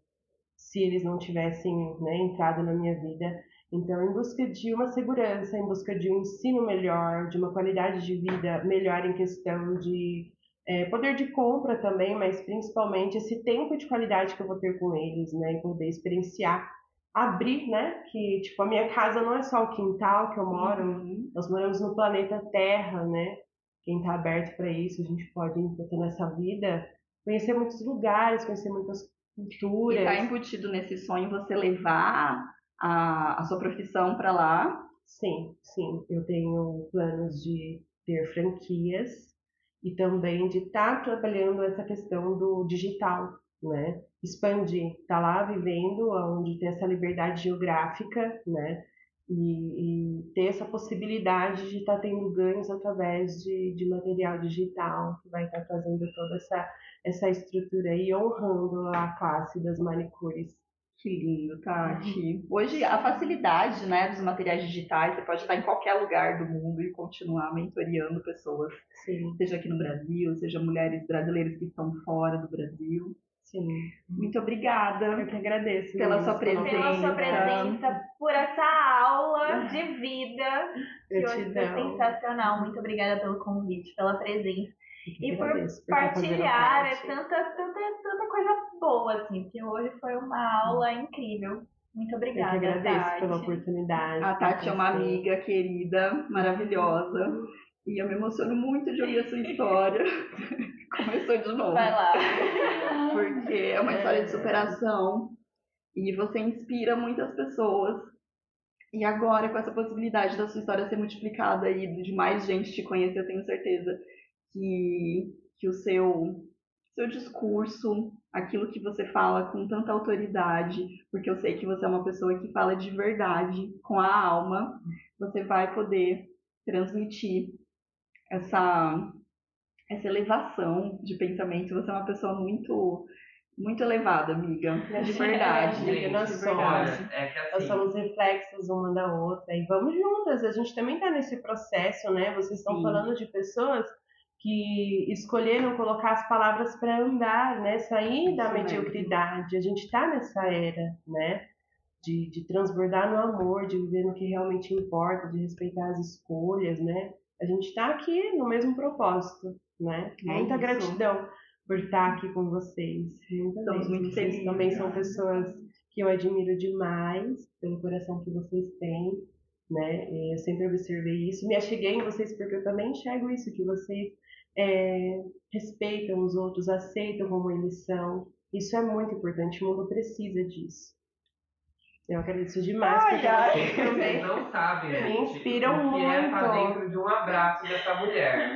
Speaker 4: se eles não tivessem, né, entrado na minha vida. Então, em busca de uma segurança, em busca de um ensino melhor, de uma qualidade de vida melhor em questão de poder de compra também, mas principalmente esse tempo de qualidade que eu vou ter com eles, né, e poder experienciar, abrir, né, que tipo a minha casa não é só o quintal que eu moro, nós moramos no planeta Terra, né? Quem está aberto para isso, a gente pode ter nessa vida, conhecer muitos lugares, conhecer muitas culturas.
Speaker 2: E está embutido nesse sonho você levar a sua profissão para lá?
Speaker 4: Sim, sim. Eu tenho planos de ter franquias e também de estar trabalhando essa questão do digital, né? Expandir, estar lá vivendo, onde tem essa liberdade geográfica, né? E ter essa possibilidade de estar tendo ganhos através de material digital, que vai estar trazendo toda essa estrutura aí, honrando a classe das manicures.
Speaker 2: Que lindo, Tati. Hoje, a facilidade, né, dos materiais digitais, você pode estar em qualquer lugar do mundo e continuar mentoreando pessoas,
Speaker 4: Sim.
Speaker 2: seja aqui no Brasil, seja mulheres brasileiras que estão fora do Brasil.
Speaker 4: Sim.
Speaker 2: Muito obrigada.
Speaker 4: Eu que agradeço.
Speaker 2: Pela sua
Speaker 4: meninas,
Speaker 3: Pela sua presença, por essa aula de vida, que hoje foi
Speaker 4: Gratidão.
Speaker 3: sensacional. Muito obrigada pelo convite, pela presença. E por
Speaker 4: Agradeço
Speaker 3: partilhar
Speaker 4: fazendo parte.
Speaker 3: tanta coisa boa, assim, porque hoje foi uma aula incrível. Muito
Speaker 4: Eu que
Speaker 3: obrigada,
Speaker 4: agradeço
Speaker 3: Tati.
Speaker 4: pela oportunidade.
Speaker 2: A Tati é uma
Speaker 4: por você.
Speaker 2: amiga querida, maravilhosa. E eu me emociono muito de ouvir a sua história. Começou de novo.
Speaker 3: Vai lá.
Speaker 2: Porque é uma história de superação. E você inspira muitas pessoas. E agora, com essa possibilidade da sua história ser multiplicada e de mais gente te conhecer, eu tenho certeza que o seu discurso, aquilo que você fala com tanta autoridade, porque eu sei que você é uma pessoa que fala de verdade, com a alma, você vai poder transmitir essa elevação de pensamento. Você é uma pessoa muito, muito elevada, amiga. De verdade.
Speaker 4: Gente, nós
Speaker 2: de
Speaker 4: somos.
Speaker 2: verdade.
Speaker 1: É que
Speaker 4: Nós
Speaker 1: assim,
Speaker 4: somos reflexos uma da outra e vamos juntas. A gente também está nesse processo, né? Vocês estão
Speaker 2: Sim.
Speaker 4: falando de pessoas que escolheram colocar as palavras para andar, né? Sair da
Speaker 2: Isso mesmo.
Speaker 4: mediocridade. A gente está nessa era, né? De transbordar no amor, de viver no que realmente importa, de respeitar as escolhas, né? A gente está aqui no mesmo propósito, né?
Speaker 2: É
Speaker 4: Muita
Speaker 2: isso.
Speaker 4: gratidão por estar aqui com vocês. Muita
Speaker 2: Estamos
Speaker 4: mesmo.
Speaker 2: muito
Speaker 4: Vocês
Speaker 2: felizes.
Speaker 4: também são pessoas que eu admiro demais pelo coração que vocês têm, né? Eu sempre observei isso. Me acheguei em vocês porque eu também enxergo isso, que vocês respeitam os outros, aceitam como eles são. Isso é muito importante, o mundo precisa disso. Eu agradeço demais porque vocês
Speaker 1: vocês
Speaker 4: também
Speaker 1: não sabem,
Speaker 4: me
Speaker 1: gente,
Speaker 4: inspiram
Speaker 1: o que é estar
Speaker 4: muito.
Speaker 1: dentro de um abraço dessa mulher.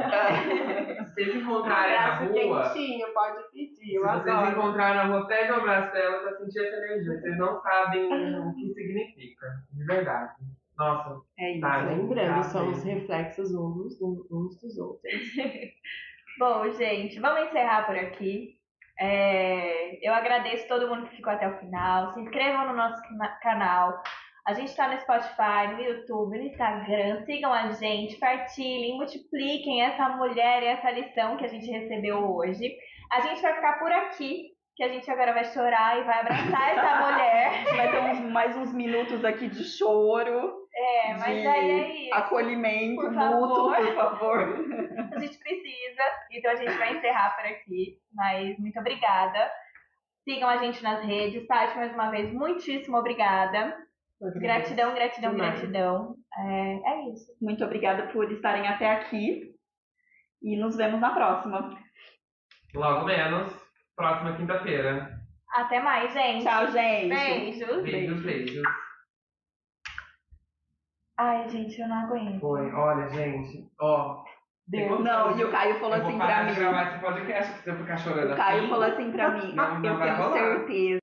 Speaker 1: Se vocês encontrarem na
Speaker 4: Abraço
Speaker 1: rua,
Speaker 4: quentinho, pode pedir,
Speaker 1: se
Speaker 4: eu
Speaker 1: vocês
Speaker 4: adoro.
Speaker 1: encontrarem na rua, pede um abraço dela pra sentir essa energia. Vocês não sabem o que significa, de verdade. Nossa,
Speaker 2: É isso.
Speaker 1: tá,
Speaker 4: Lembrando,
Speaker 1: gente,
Speaker 4: somos reflexos uns dos outros.
Speaker 3: Bom, gente, vamos encerrar por aqui. Eu agradeço todo mundo que ficou até o final. Se inscrevam no nosso canal. A gente está no Spotify, no YouTube, no Instagram. Sigam a gente, partilhem, multipliquem essa mulher e essa lição que a gente recebeu hoje. A gente vai ficar por aqui, que a gente agora vai chorar e vai abraçar essa mulher.
Speaker 2: Vai ter mais uns minutos aqui de choro.
Speaker 3: Mas
Speaker 2: de
Speaker 3: aí é isso.
Speaker 2: acolhimento
Speaker 3: Por
Speaker 2: mútuo,
Speaker 3: favor.
Speaker 2: por favor.
Speaker 3: A gente precisa, então a gente vai encerrar por aqui, mas muito obrigada. Sigam a gente nas redes. Tati, mais uma vez, muitíssimo obrigada. Gratidão, gratidão,
Speaker 4: Demais.
Speaker 3: gratidão. É isso.
Speaker 2: Muito obrigada por estarem até aqui e nos vemos na próxima.
Speaker 1: logo menos, próxima quinta-feira.
Speaker 3: Até mais, gente.
Speaker 2: Tchau, gente.
Speaker 3: Beijos.
Speaker 1: Beijos, beijos.
Speaker 3: Ai, gente, eu não aguento.
Speaker 1: Foi, olha, gente, ó.
Speaker 4: Deus.
Speaker 2: Não, e o Caio falou
Speaker 1: eu vou
Speaker 2: assim
Speaker 1: parar
Speaker 2: pra
Speaker 1: de
Speaker 2: mim.
Speaker 1: gravar esse podcast, se eu ficar chorando
Speaker 2: O Caio
Speaker 1: assim.
Speaker 2: falou assim pra mim.
Speaker 1: Não
Speaker 2: Eu
Speaker 1: vai
Speaker 2: tenho
Speaker 1: rolar.
Speaker 2: certeza